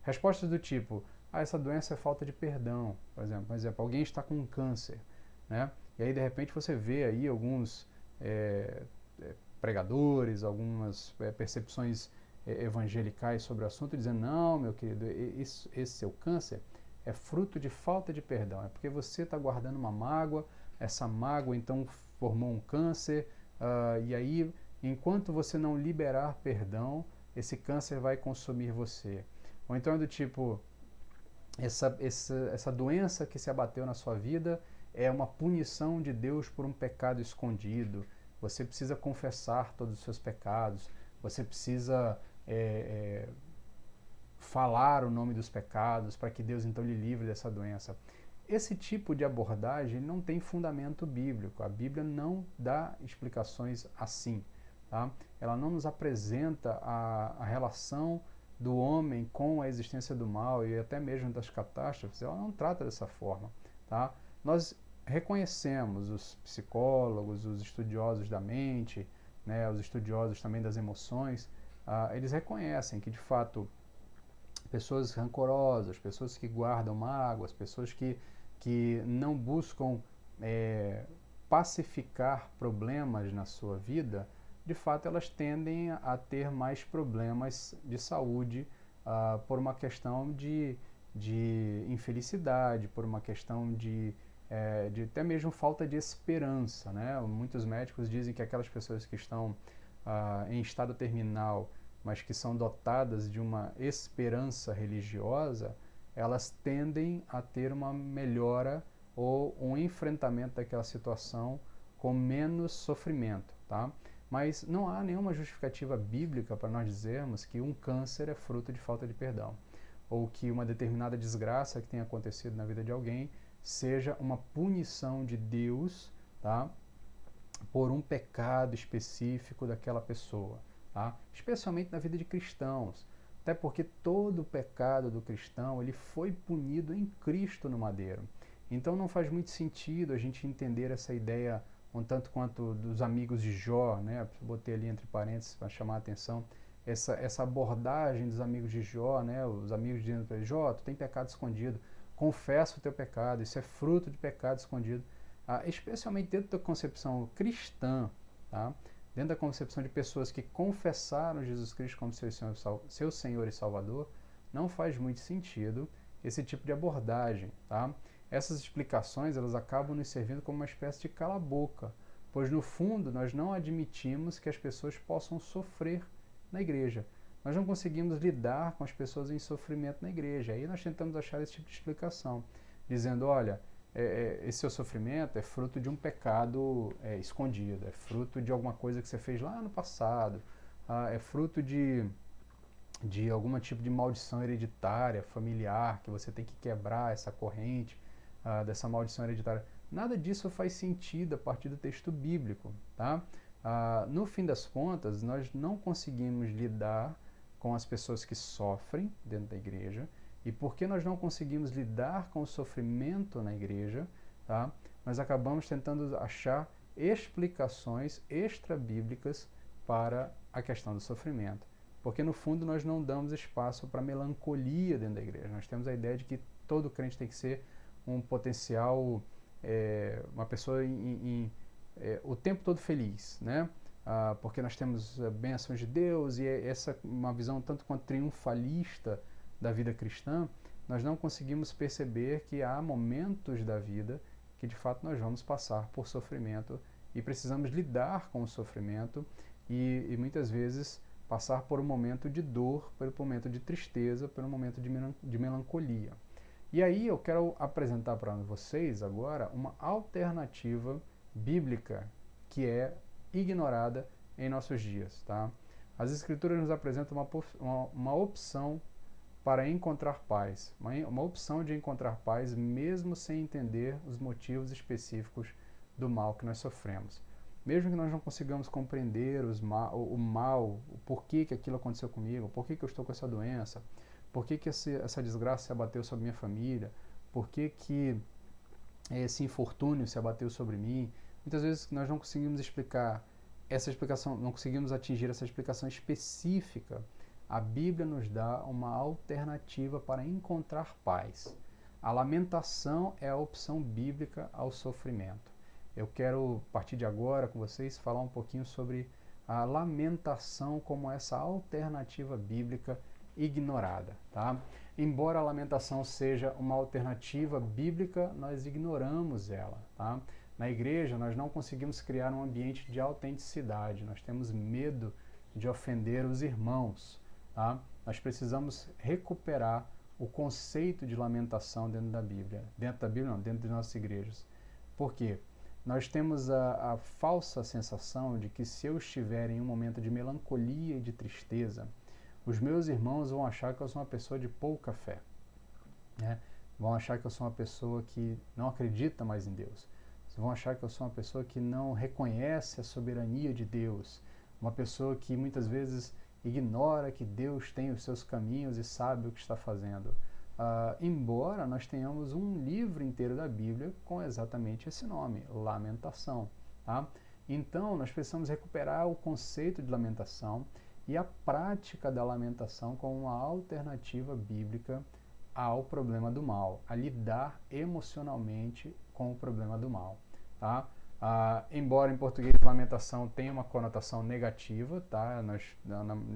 Respostas do tipo, essa doença é falta de perdão, por exemplo, alguém está com um câncer, né? E aí, de repente, você vê aí alguns pregadores, algumas percepções evangelicais sobre o assunto, dizendo, não, meu querido, esse seu câncer é fruto de falta de perdão, é porque você está guardando uma mágoa, essa mágoa então formou um câncer, e aí, enquanto você não liberar perdão, esse câncer vai consumir você. Ou então é do tipo, essa doença que se abateu na sua vida é uma punição de Deus por um pecado escondido. Você precisa confessar todos os seus pecados, você precisa falar o nome dos pecados para que Deus então lhe livre dessa doença. Esse tipo de abordagem não tem fundamento bíblico. A Bíblia não dá explicações assim. Tá? Ela não nos apresenta a relação do homem com a existência do mal e até mesmo das catástrofes. Ela não trata dessa forma. Tá? Nós reconhecemos, os psicólogos, os estudiosos da mente, né, os estudiosos também das emoções, eles reconhecem que, de fato, pessoas rancorosas, pessoas que guardam mágoas, pessoas que não buscam pacificar problemas na sua vida, de fato elas tendem a ter mais problemas de saúde por uma questão de infelicidade, por uma questão de até mesmo falta de esperança, né? Muitos médicos dizem que aquelas pessoas que estão em estado terminal, mas que são dotadas de uma esperança religiosa, elas tendem a ter uma melhora ou um enfrentamento daquela situação com menos sofrimento, tá? Mas não há nenhuma justificativa bíblica para nós dizermos que um câncer é fruto de falta de perdão, ou que uma determinada desgraça que tenha acontecido na vida de alguém seja uma punição de Deus, tá? Por um pecado específico daquela pessoa, tá? Especialmente na vida de cristãos, até porque todo o pecado do cristão ele foi punido em Cristo no madeiro. Então não faz muito sentido a gente entender essa ideia um tanto quanto dos amigos de Jó, né? Botei ali entre parênteses para chamar a atenção, essa abordagem dos amigos de Jó, né? Os amigos dizendo para ele, Jó, tu tem pecado escondido, confessa o teu pecado, isso é fruto de pecado escondido. Especialmente dentro da concepção cristã, tá? Dentro da concepção de pessoas que confessaram Jesus Cristo como seu Senhor e Salvador, não faz muito sentido esse tipo de abordagem, tá? Essas explicações elas acabam nos servindo como uma espécie de cala-boca, pois no fundo nós não admitimos que as pessoas possam sofrer na igreja. Nós não conseguimos lidar com as pessoas em sofrimento na igreja. Aí nós tentamos achar esse tipo de explicação, dizendo, olha, esse seu sofrimento é fruto de um pecado escondido, é fruto de alguma coisa que você fez lá no passado, é fruto de algum tipo de maldição hereditária, familiar, que você tem que quebrar essa corrente dessa maldição hereditária. Nada disso faz sentido a partir do texto bíblico, tá? No fim das contas, nós não conseguimos lidar com as pessoas que sofrem dentro da igreja, e porque nós não conseguimos lidar com o sofrimento na igreja, tá? Nós acabamos tentando achar explicações extra-bíblicas para a questão do sofrimento. Porque no fundo nós não damos espaço para melancolia dentro da igreja. Nós temos a ideia de que todo crente tem que ser um potencial, uma pessoa o tempo todo feliz, né? Porque nós temos bênçãos de Deus e essa uma visão tanto quanto triunfalista da vida cristã, nós não conseguimos perceber que há momentos da vida que de fato nós vamos passar por sofrimento e precisamos lidar com o sofrimento e muitas vezes passar por um momento de dor, por um momento de tristeza, por um momento de melancolia. E aí eu quero apresentar para vocês agora uma alternativa bíblica que é ignorada em nossos dias, tá? As Escrituras nos apresentam uma opção para encontrar paz, uma opção de encontrar paz mesmo sem entender os motivos específicos do mal que nós sofremos. Mesmo que nós não consigamos compreender o mal, o porquê que aquilo aconteceu comigo, porquê que eu estou com essa doença, porquê que essa desgraça se abateu sobre minha família, porquê que esse infortúnio se abateu sobre mim, muitas vezes nós não conseguimos explicar essa explicação, não conseguimos atingir essa explicação específica. A Bíblia nos dá uma alternativa para encontrar paz. A lamentação é a opção bíblica ao sofrimento. Eu quero, a partir de agora, com vocês, falar um pouquinho sobre a lamentação como essa alternativa bíblica ignorada, tá? Embora a lamentação seja uma alternativa bíblica, nós ignoramos ela, tá? Na igreja, nós não conseguimos criar um ambiente de autenticidade, nós temos medo de ofender os irmãos, tá? Nós precisamos recuperar o conceito de lamentação dentro da Bíblia. Dentro da Bíblia não, dentro de nossas igrejas. Por quê? Nós temos a falsa sensação de que se eu estiver em um momento de melancolia e de tristeza, os meus irmãos vão achar que eu sou uma pessoa de pouca fé, né? Vão achar que eu sou uma pessoa que não acredita mais em Deus. Vão achar que eu sou uma pessoa que não reconhece a soberania de Deus, uma pessoa que muitas vezes ignora que Deus tem os seus caminhos e sabe o que está fazendo. Embora nós tenhamos um livro inteiro da Bíblia com exatamente esse nome, Lamentação, tá? Então, nós precisamos recuperar o conceito de lamentação e a prática da lamentação como uma alternativa bíblica ao problema do mal, a lidar emocionalmente com o problema do mal, tá? Embora em português lamentação tenha uma conotação negativa, tá?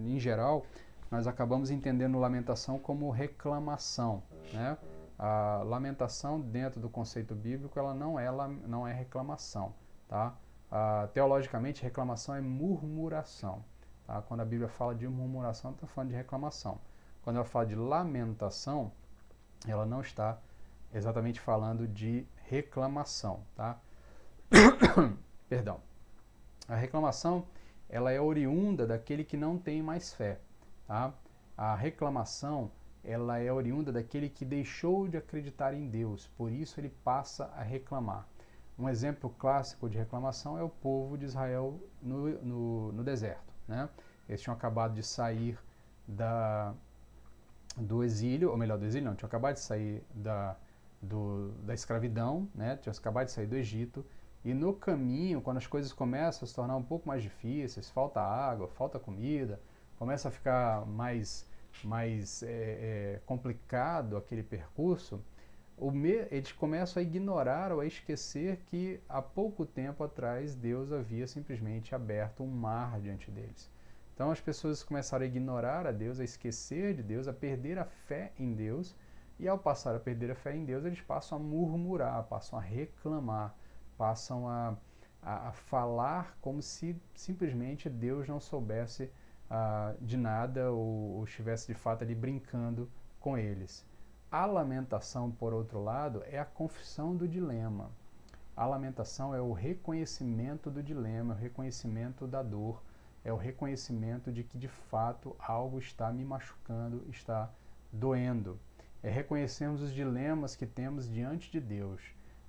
Em geral, nós acabamos entendendo lamentação como reclamação, né? A lamentação, dentro do conceito bíblico, ela não é reclamação, tá? Teologicamente, reclamação é murmuração, tá? Quando a Bíblia fala de murmuração, está falando de reclamação. Quando ela fala de lamentação, ela não está exatamente falando de reclamação, tá? Perdão. A reclamação, ela é oriunda daquele que não tem mais fé, tá? A reclamação, ela é oriunda daquele que deixou de acreditar em Deus, por isso ele passa a reclamar. Um exemplo clássico de reclamação é o povo de Israel no deserto, né? Eles tinham acabado de sair do exílio, ou melhor, do exílio não, tinham acabado de sair da escravidão, né? Tinham acabado de sair do Egito, e no caminho, quando as coisas começam a se tornar um pouco mais difíceis, falta água, falta comida, começa a ficar mais complicado aquele percurso, eles começam a ignorar ou a esquecer que há pouco tempo atrás Deus havia simplesmente aberto um mar diante deles. Então as pessoas começaram a ignorar a Deus, a esquecer de Deus, a perder a fé em Deus, e ao passar a perder a fé em Deus, eles passam a murmurar, passam a reclamar, passam a falar como se simplesmente Deus não soubesse de nada ou estivesse de fato ali brincando com eles. A lamentação, por outro lado, é a confissão do dilema. A lamentação é o reconhecimento do dilema, o reconhecimento da dor, é o reconhecimento de que de fato algo está me machucando, está doendo. É reconhecermos os dilemas que temos diante de Deus.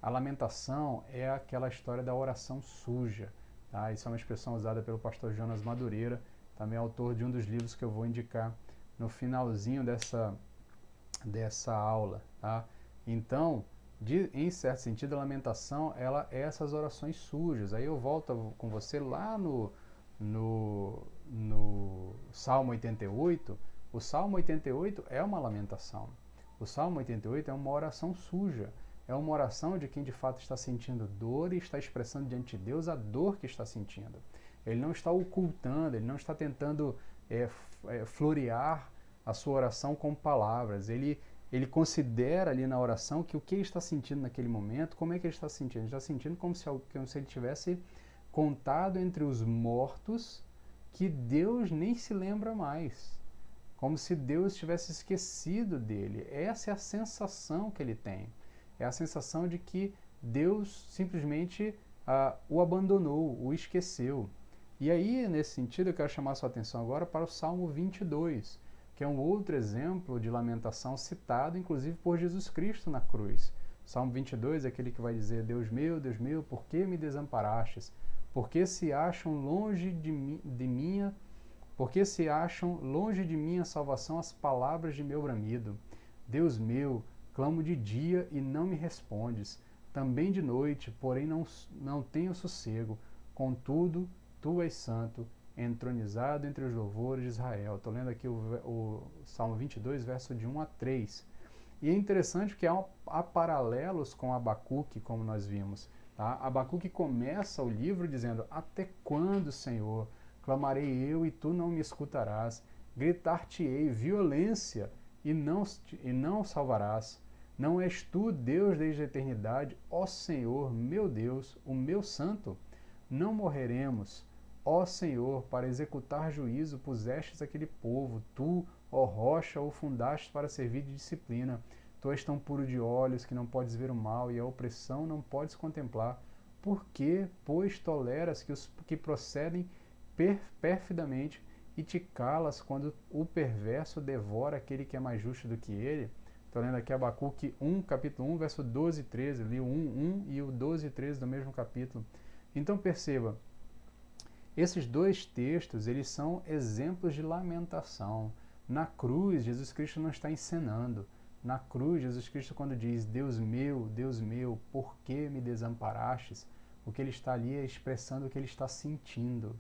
A lamentação é aquela história da oração suja, tá? Isso é uma expressão usada pelo pastor Jonas Madureira, também autor de um dos livros que eu vou indicar no finalzinho dessa aula, tá? Então, em certo sentido, a lamentação, ela é essas orações sujas. Aí eu volto com você lá no Salmo 88. O Salmo 88 é uma lamentação. O Salmo 88 é uma oração suja. É uma oração de quem de fato está sentindo dor e está expressando diante de Deus a dor que está sentindo. Ele não está ocultando, ele não está tentando florear a sua oração com palavras. Ele considera ali na oração que o que ele está sentindo naquele momento, como é que ele está sentindo? Ele está sentindo como se ele tivesse contado entre os mortos que Deus nem se lembra mais. Como se Deus tivesse esquecido dele. Essa é a sensação que ele tem. É a sensação de que Deus simplesmente o abandonou, o esqueceu. E aí, nesse sentido, eu quero chamar a sua atenção agora para o Salmo 22, que é um outro exemplo de lamentação citado, inclusive, por Jesus Cristo na cruz. Salmo 22 é aquele que vai dizer: Deus meu, por que me desamparastes? Por que se acham longe porque se acham longe de mim a salvação as palavras de meu bramido? Deus meu, clamo de dia e não me respondes, também de noite, porém não tenho sossego. Contudo, tu és santo, entronizado entre os louvores de Israel. Estou lendo aqui o Salmo 22, verso de 1 a 3. E é interessante que há paralelos com Abacuque, como nós vimos. Tá? Abacuque começa o livro dizendo: Até quando, Senhor, clamarei eu e tu não me escutarás? Gritar-te-ei violência e não salvarás. Não és tu, Deus desde a eternidade, ó Senhor, meu Deus, o meu santo? Não morreremos, ó Senhor, para executar juízo pusestes aquele povo. Tu, ó rocha, o fundaste para servir de disciplina. Tu és tão puro de olhos que não podes ver o mal, e a opressão não podes contemplar. Por que, pois, toleras que os que procedem perfidamente e te calas quando o perverso devora aquele que é mais justo do que ele? Estou lendo aqui Abacuque 1, capítulo 1, verso 12 e 13. Li o 1 e o 12 e 13 do mesmo capítulo. Então perceba, esses dois textos, eles são exemplos de lamentação. Na cruz, Jesus Cristo não está encenando. Na cruz, Jesus Cristo, quando diz: Deus meu, por que me desamparastes? O que ele está ali é expressando o que ele está sentindo,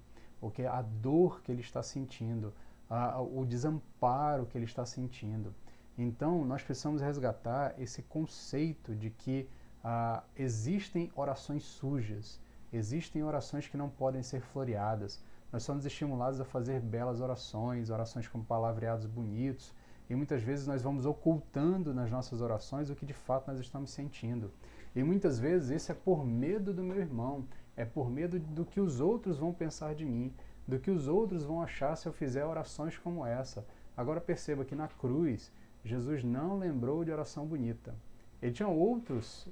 a dor que ele está sentindo, o desamparo que ele está sentindo. Então, nós precisamos resgatar esse conceito de que existem orações sujas, existem orações que não podem ser floreadas. Nós somos estimulados a fazer belas orações, orações com palavreados bonitos, e muitas vezes nós vamos ocultando nas nossas orações o que de fato nós estamos sentindo. E muitas vezes isso é por medo do meu irmão, é por medo do que os outros vão pensar de mim, do que os outros vão achar se eu fizer orações como essa. Agora perceba que na cruz, Jesus não lembrou de oração bonita. Ele tinha outros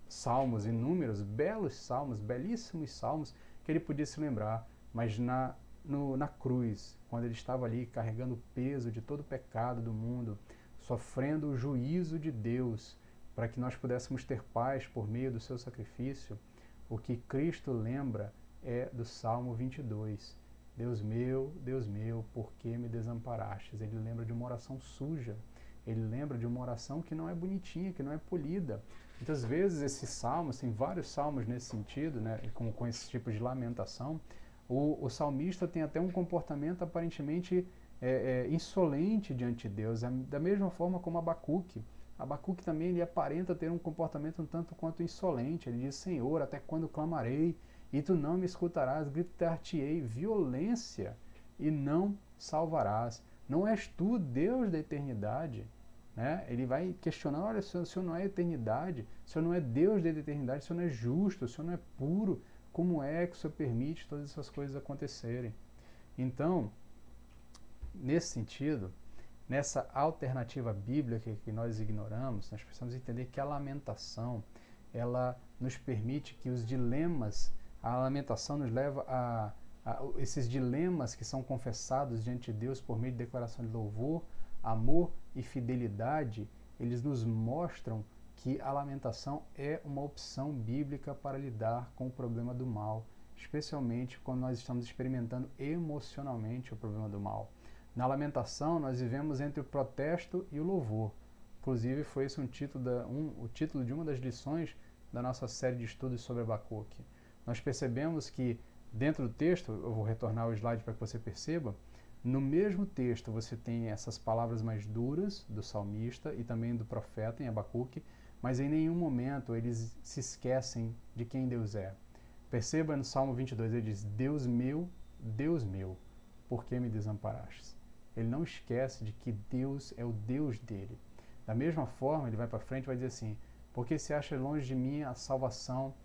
salmos, inúmeros, belos salmos, belíssimos salmos que ele podia se lembrar, mas na cruz, quando ele estava ali carregando o peso de todo o pecado do mundo, sofrendo o juízo de Deus, para que nós pudéssemos ter paz por meio do seu sacrifício, o que Cristo lembra é do Salmo 22. Deus meu, por que me desamparastes? Ele lembra de uma oração suja. Ele lembra de uma oração que não é bonitinha, que não é polida. Muitas vezes esses salmos, tem vários salmos nesse sentido, né, com esse tipo de lamentação, o salmista tem até um comportamento aparentemente insolente diante de Deus, da mesma forma como Abacuque. Abacuque também ele aparenta ter um comportamento um tanto quanto insolente. Ele diz: Senhor, até quando clamarei e tu não me escutarás? Gritar-te-ei violência e não salvarás. Não és tu, Deus da eternidade? Né? Ele vai questionar: olha, o Senhor não é eternidade, o Senhor não é Deus da eternidade, o Senhor não é justo, o Senhor não é puro. Como é que o Senhor permite todas essas coisas acontecerem? Então, nesse sentido, nessa alternativa bíblica que nós ignoramos, nós precisamos entender que a lamentação, ela nos permite que os dilemas, a lamentação nos leva a esses dilemas que são confessados diante de Deus por meio de declaração de louvor, amor e fidelidade, eles nos mostram que a lamentação é uma opção bíblica para lidar com o problema do mal, especialmente quando nós estamos experimentando emocionalmente o problema do mal. Na lamentação, nós vivemos entre o protesto e o louvor. Inclusive, foi esse o título de uma das lições da nossa série de estudos sobre Abacuque. Nós percebemos que, dentro do texto, eu vou retornar ao slide para que você perceba, no mesmo texto você tem essas palavras mais duras do salmista e também do profeta em Abacuque, mas em nenhum momento eles se esquecem de quem Deus é. Perceba no Salmo 22, ele diz: Deus meu, por que me desamparastes? Ele não esquece de que Deus é o Deus dele. Da mesma forma, ele vai para frente e vai dizer assim: porque se acha longe de mim a salvação,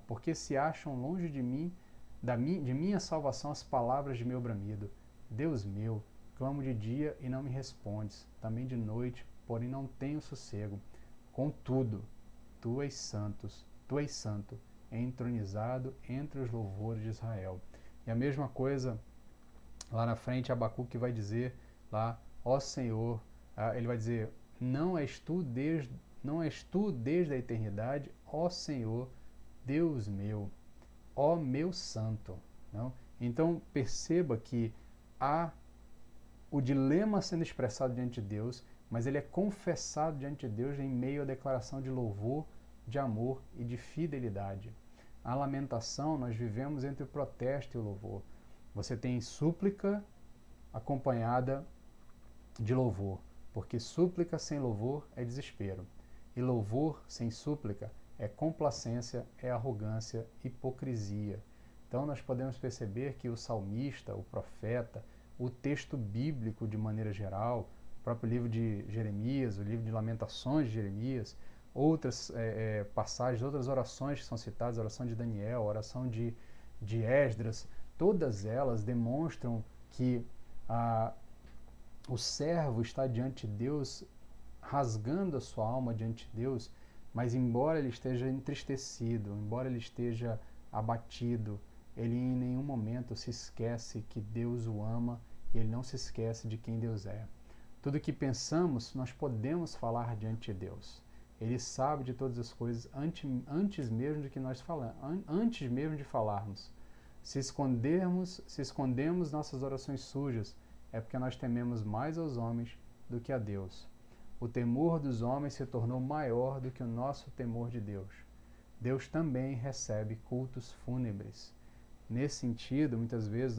porque se acham longe de mim, de minha salvação as palavras de meu bramido. Deus meu, clamo de dia e não me respondes, também de noite, porém não tenho sossego. Contudo, tu és santo, é entronizado entre os louvores de Israel. E a mesma coisa lá na frente, Abacuque vai dizer lá, ó Senhor, ele vai dizer, não és tu desde a eternidade, ó Senhor, Deus meu, ó meu santo. Não? Então perceba que há o dilema sendo expressado diante de Deus, mas ele é confessado diante de Deus em meio à declaração de louvor, de amor e de fidelidade. A lamentação, nós vivemos entre o protesto e o louvor. Você tem súplica acompanhada de louvor, porque súplica sem louvor é desespero, e louvor sem súplica é complacência, é arrogância, hipocrisia. Então nós podemos perceber que o salmista, o profeta, o texto bíblico de maneira geral, o próprio livro de Jeremias, o livro de Lamentações de Jeremias, outras passagens, outras orações que são citadas, a oração de Daniel, a oração de Esdras, todas elas demonstram que o servo está diante de Deus, rasgando a sua alma diante de Deus, mas embora ele esteja entristecido, embora ele esteja abatido, ele em nenhum momento se esquece que Deus o ama e ele não se esquece de quem Deus é. Tudo que pensamos, nós podemos falar diante de Deus. Ele sabe de todas as coisas antes mesmo de que nós falamos, antes mesmo de falarmos. Se escondemos nossas orações sujas, é porque nós tememos mais aos homens do que a Deus. O temor dos homens se tornou maior do que o nosso temor de Deus. Deus também recebe cultos fúnebres. Nesse sentido, muitas vezes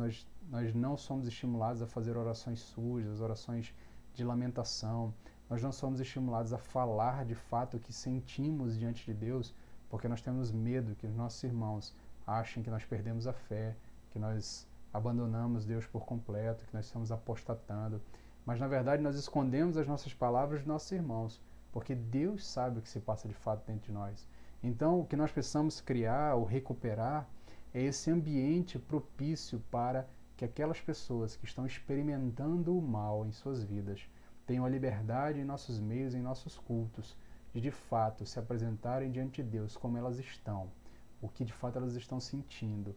nós não somos estimulados a fazer orações sujas, orações de lamentação. Nós não somos estimulados a falar de fato o que sentimos diante de Deus, porque nós temos medo que os nossos irmãos achem que nós perdemos a fé, que nós abandonamos Deus por completo, que nós estamos apostatando. Mas, na verdade, nós escondemos as nossas palavras dos nossos irmãos, porque Deus sabe o que se passa de fato dentro de nós. Então, o que nós precisamos criar ou recuperar é esse ambiente propício para que aquelas pessoas que estão experimentando o mal em suas vidas tenham a liberdade em nossos meios, em nossos cultos, de fato se apresentarem diante de Deus como elas estão, o que de fato elas estão sentindo,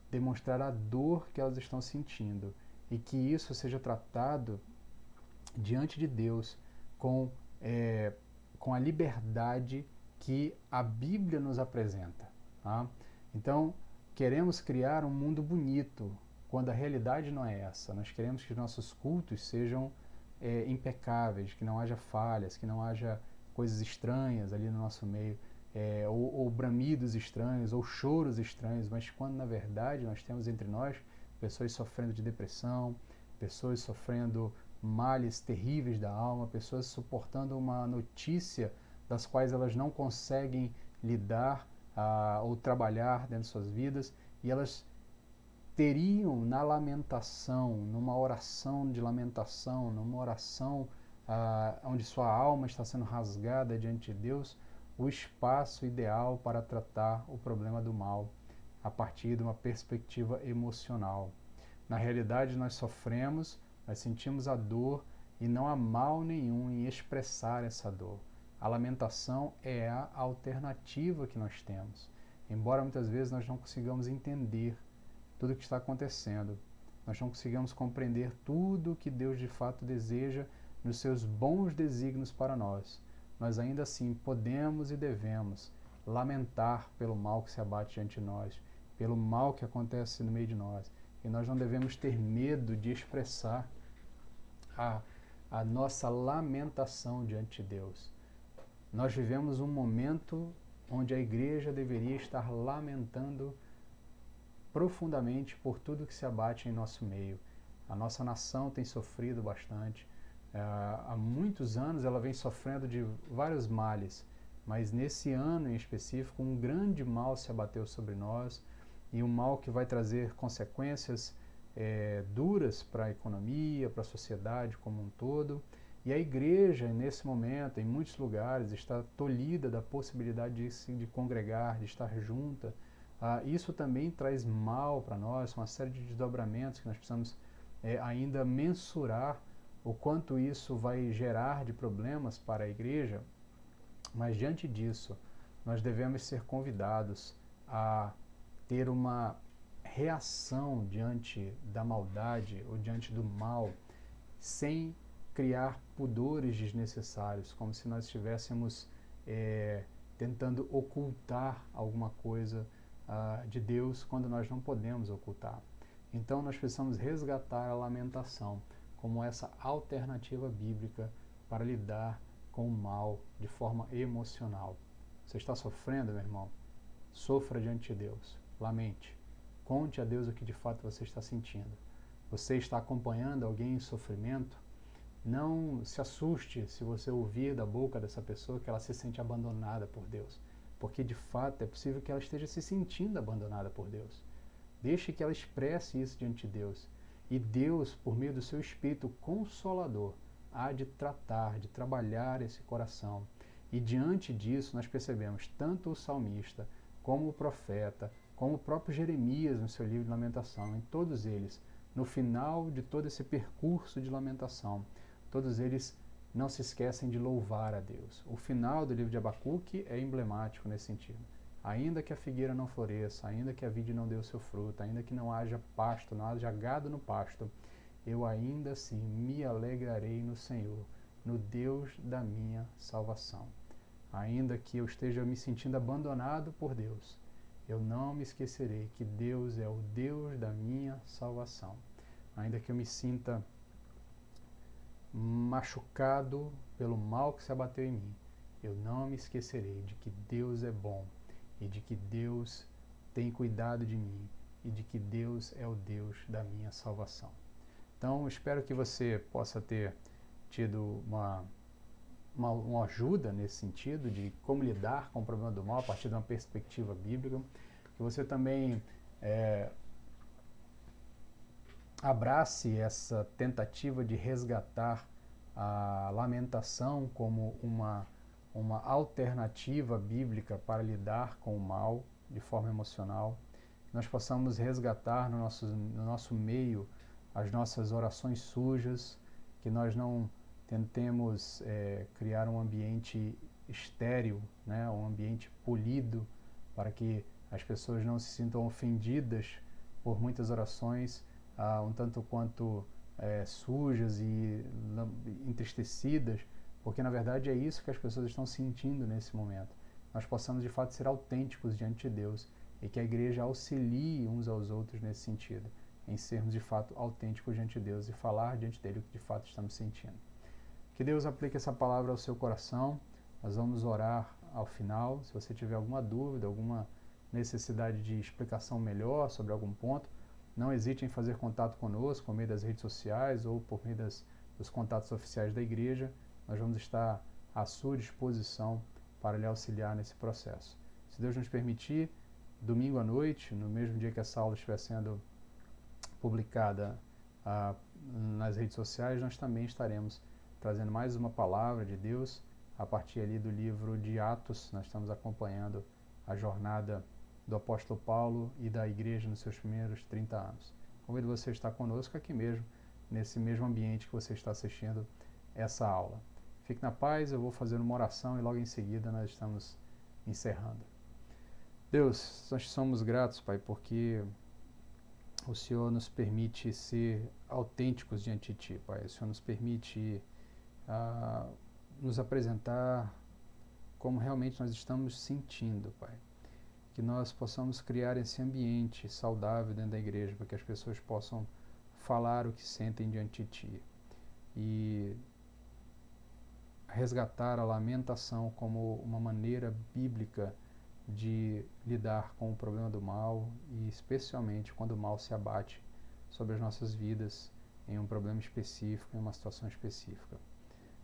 demonstrar a dor que elas estão sentindo e que isso seja tratado diante de Deus com a liberdade que a Bíblia nos apresenta. Tá? Então, queremos criar um mundo bonito, quando a realidade não é essa. Nós queremos que os nossos cultos sejam impecáveis, que não haja falhas, que não haja coisas estranhas ali no nosso meio, ou bramidos estranhos, ou choros estranhos, mas quando na verdade nós temos entre nós pessoas sofrendo de depressão, pessoas sofrendo males terríveis da alma, pessoas suportando uma notícia das quais elas não conseguem lidar ou trabalhar dentro de suas vidas, e elas teriam na lamentação, numa oração de lamentação, numa oração onde sua alma está sendo rasgada diante de Deus, o espaço ideal para tratar o problema do mal a partir de uma perspectiva emocional. Na realidade, nós sofremos, nós sentimos a dor e não há mal nenhum em expressar essa dor. A lamentação é a alternativa que nós temos. Embora muitas vezes nós não consigamos entender tudo o que está acontecendo, nós não conseguimos compreender tudo o que Deus de fato deseja nos seus bons desígnios para nós, nós ainda assim podemos e devemos lamentar pelo mal que se abate diante de nós, pelo mal que acontece no meio de nós. E nós não devemos ter medo de expressar a nossa lamentação diante de Deus. Nós vivemos um momento onde a igreja deveria estar lamentando profundamente por tudo que se abate em nosso meio. A nossa nação tem sofrido bastante. Há muitos anos ela vem sofrendo de vários males, mas nesse ano em específico um grande mal se abateu sobre nós, e um mal que vai trazer consequências duras para a economia, para a sociedade como um todo. E a igreja, nesse momento, em muitos lugares, está tolhida da possibilidade de congregar, de estar junta. Isso também traz mal para nós, uma série de desdobramentos que nós precisamos ainda mensurar o quanto isso vai gerar de problemas para a igreja. Mas diante disso, nós devemos ser convidados a ter uma reação diante da maldade ou diante do mal, sem criar pudores desnecessários, como se nós estivéssemos tentando ocultar alguma coisa de Deus quando nós não podemos ocultar. Então nós precisamos resgatar a lamentação como essa alternativa bíblica para lidar com o mal de forma emocional. Você está sofrendo, meu irmão? Sofra diante de Deus. Lamente. Conte a Deus o que de fato você está sentindo. Você está acompanhando alguém em sofrimento? Não se assuste se você ouvir da boca dessa pessoa que ela se sente abandonada por Deus, porque de fato é possível que ela esteja se sentindo abandonada por Deus. Deixe que ela expresse isso diante de Deus. E Deus, por meio do seu Espírito Consolador, há de tratar, de trabalhar esse coração. E diante disso nós percebemos tanto o salmista, como o profeta, como o próprio Jeremias no seu livro de lamentação, em todos eles, no final de todo esse percurso de lamentação, todos eles não se esquecem de louvar a Deus. O final do livro de Abacuque é emblemático nesse sentido. Ainda que a figueira não floresça, ainda que a vide não dê o seu fruto, ainda que não haja pasto, não haja gado no pasto, eu ainda assim me alegrarei no Senhor, no Deus da minha salvação. Ainda que eu esteja me sentindo abandonado por Deus, eu não me esquecerei que Deus é o Deus da minha salvação. Ainda que eu me sinta machucado pelo mal que se abateu em mim, eu não me esquecerei de que Deus é bom e de que Deus tem cuidado de mim e de que Deus é o Deus da minha salvação. Então, espero que você possa ter tido uma ajuda nesse sentido de como lidar com o problema do mal a partir de uma perspectiva bíblica, que você também abrace essa tentativa de resgatar a lamentação como uma alternativa bíblica para lidar com o mal de forma emocional. Nós possamos resgatar no nosso meio as nossas orações sujas, que nós não tentemos criar um ambiente estéril, né, um ambiente polido, para que as pessoas não se sintam ofendidas por muitas orações, um tanto quanto sujas e entristecidas, porque na verdade é isso que as pessoas estão sentindo nesse momento. Nós possamos de fato ser autênticos diante de Deus e que a igreja auxilie uns aos outros nesse sentido, em sermos de fato autênticos diante de Deus e falar diante dele o que de fato estamos sentindo. Que Deus aplique essa palavra ao seu coração. Nós vamos orar ao final. Se você tiver alguma dúvida, alguma necessidade de explicação melhor sobre algum ponto, não hesite em fazer contato conosco por meio das redes sociais ou por meio dos contatos oficiais da igreja. Nós vamos estar à sua disposição para lhe auxiliar nesse processo. Se Deus nos permitir, domingo à noite, no mesmo dia que essa aula estiver sendo publicada nas redes sociais, nós também estaremos trazendo mais uma palavra de Deus a partir ali do livro de Atos. Nós estamos acompanhando a jornada do apóstolo Paulo e da igreja nos seus primeiros 30 anos. Convido você a estar conosco aqui mesmo, nesse mesmo ambiente que você está assistindo essa aula. Fique na paz, eu vou fazer uma oração e logo em seguida nós estamos encerrando. Deus, nós somos gratos, Pai, porque o Senhor nos permite ser autênticos diante de Ti, Pai. O Senhor nos permite nos apresentar como realmente nós estamos sentindo, Pai. Que nós possamos criar esse ambiente saudável dentro da igreja, para que as pessoas possam falar o que sentem diante de Ti. E resgatar a lamentação como uma maneira bíblica de lidar com o problema do mal, e especialmente quando o mal se abate sobre as nossas vidas em um problema específico, em uma situação específica.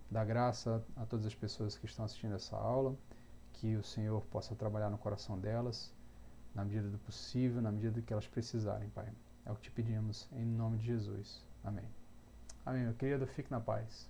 Dá graça a todas as pessoas que estão assistindo essa aula, que o Senhor possa trabalhar no coração delas, na medida do possível, na medida do que elas precisarem, Pai. É o que te pedimos, em nome de Jesus. Amém. Amém, meu querido. Fique na paz.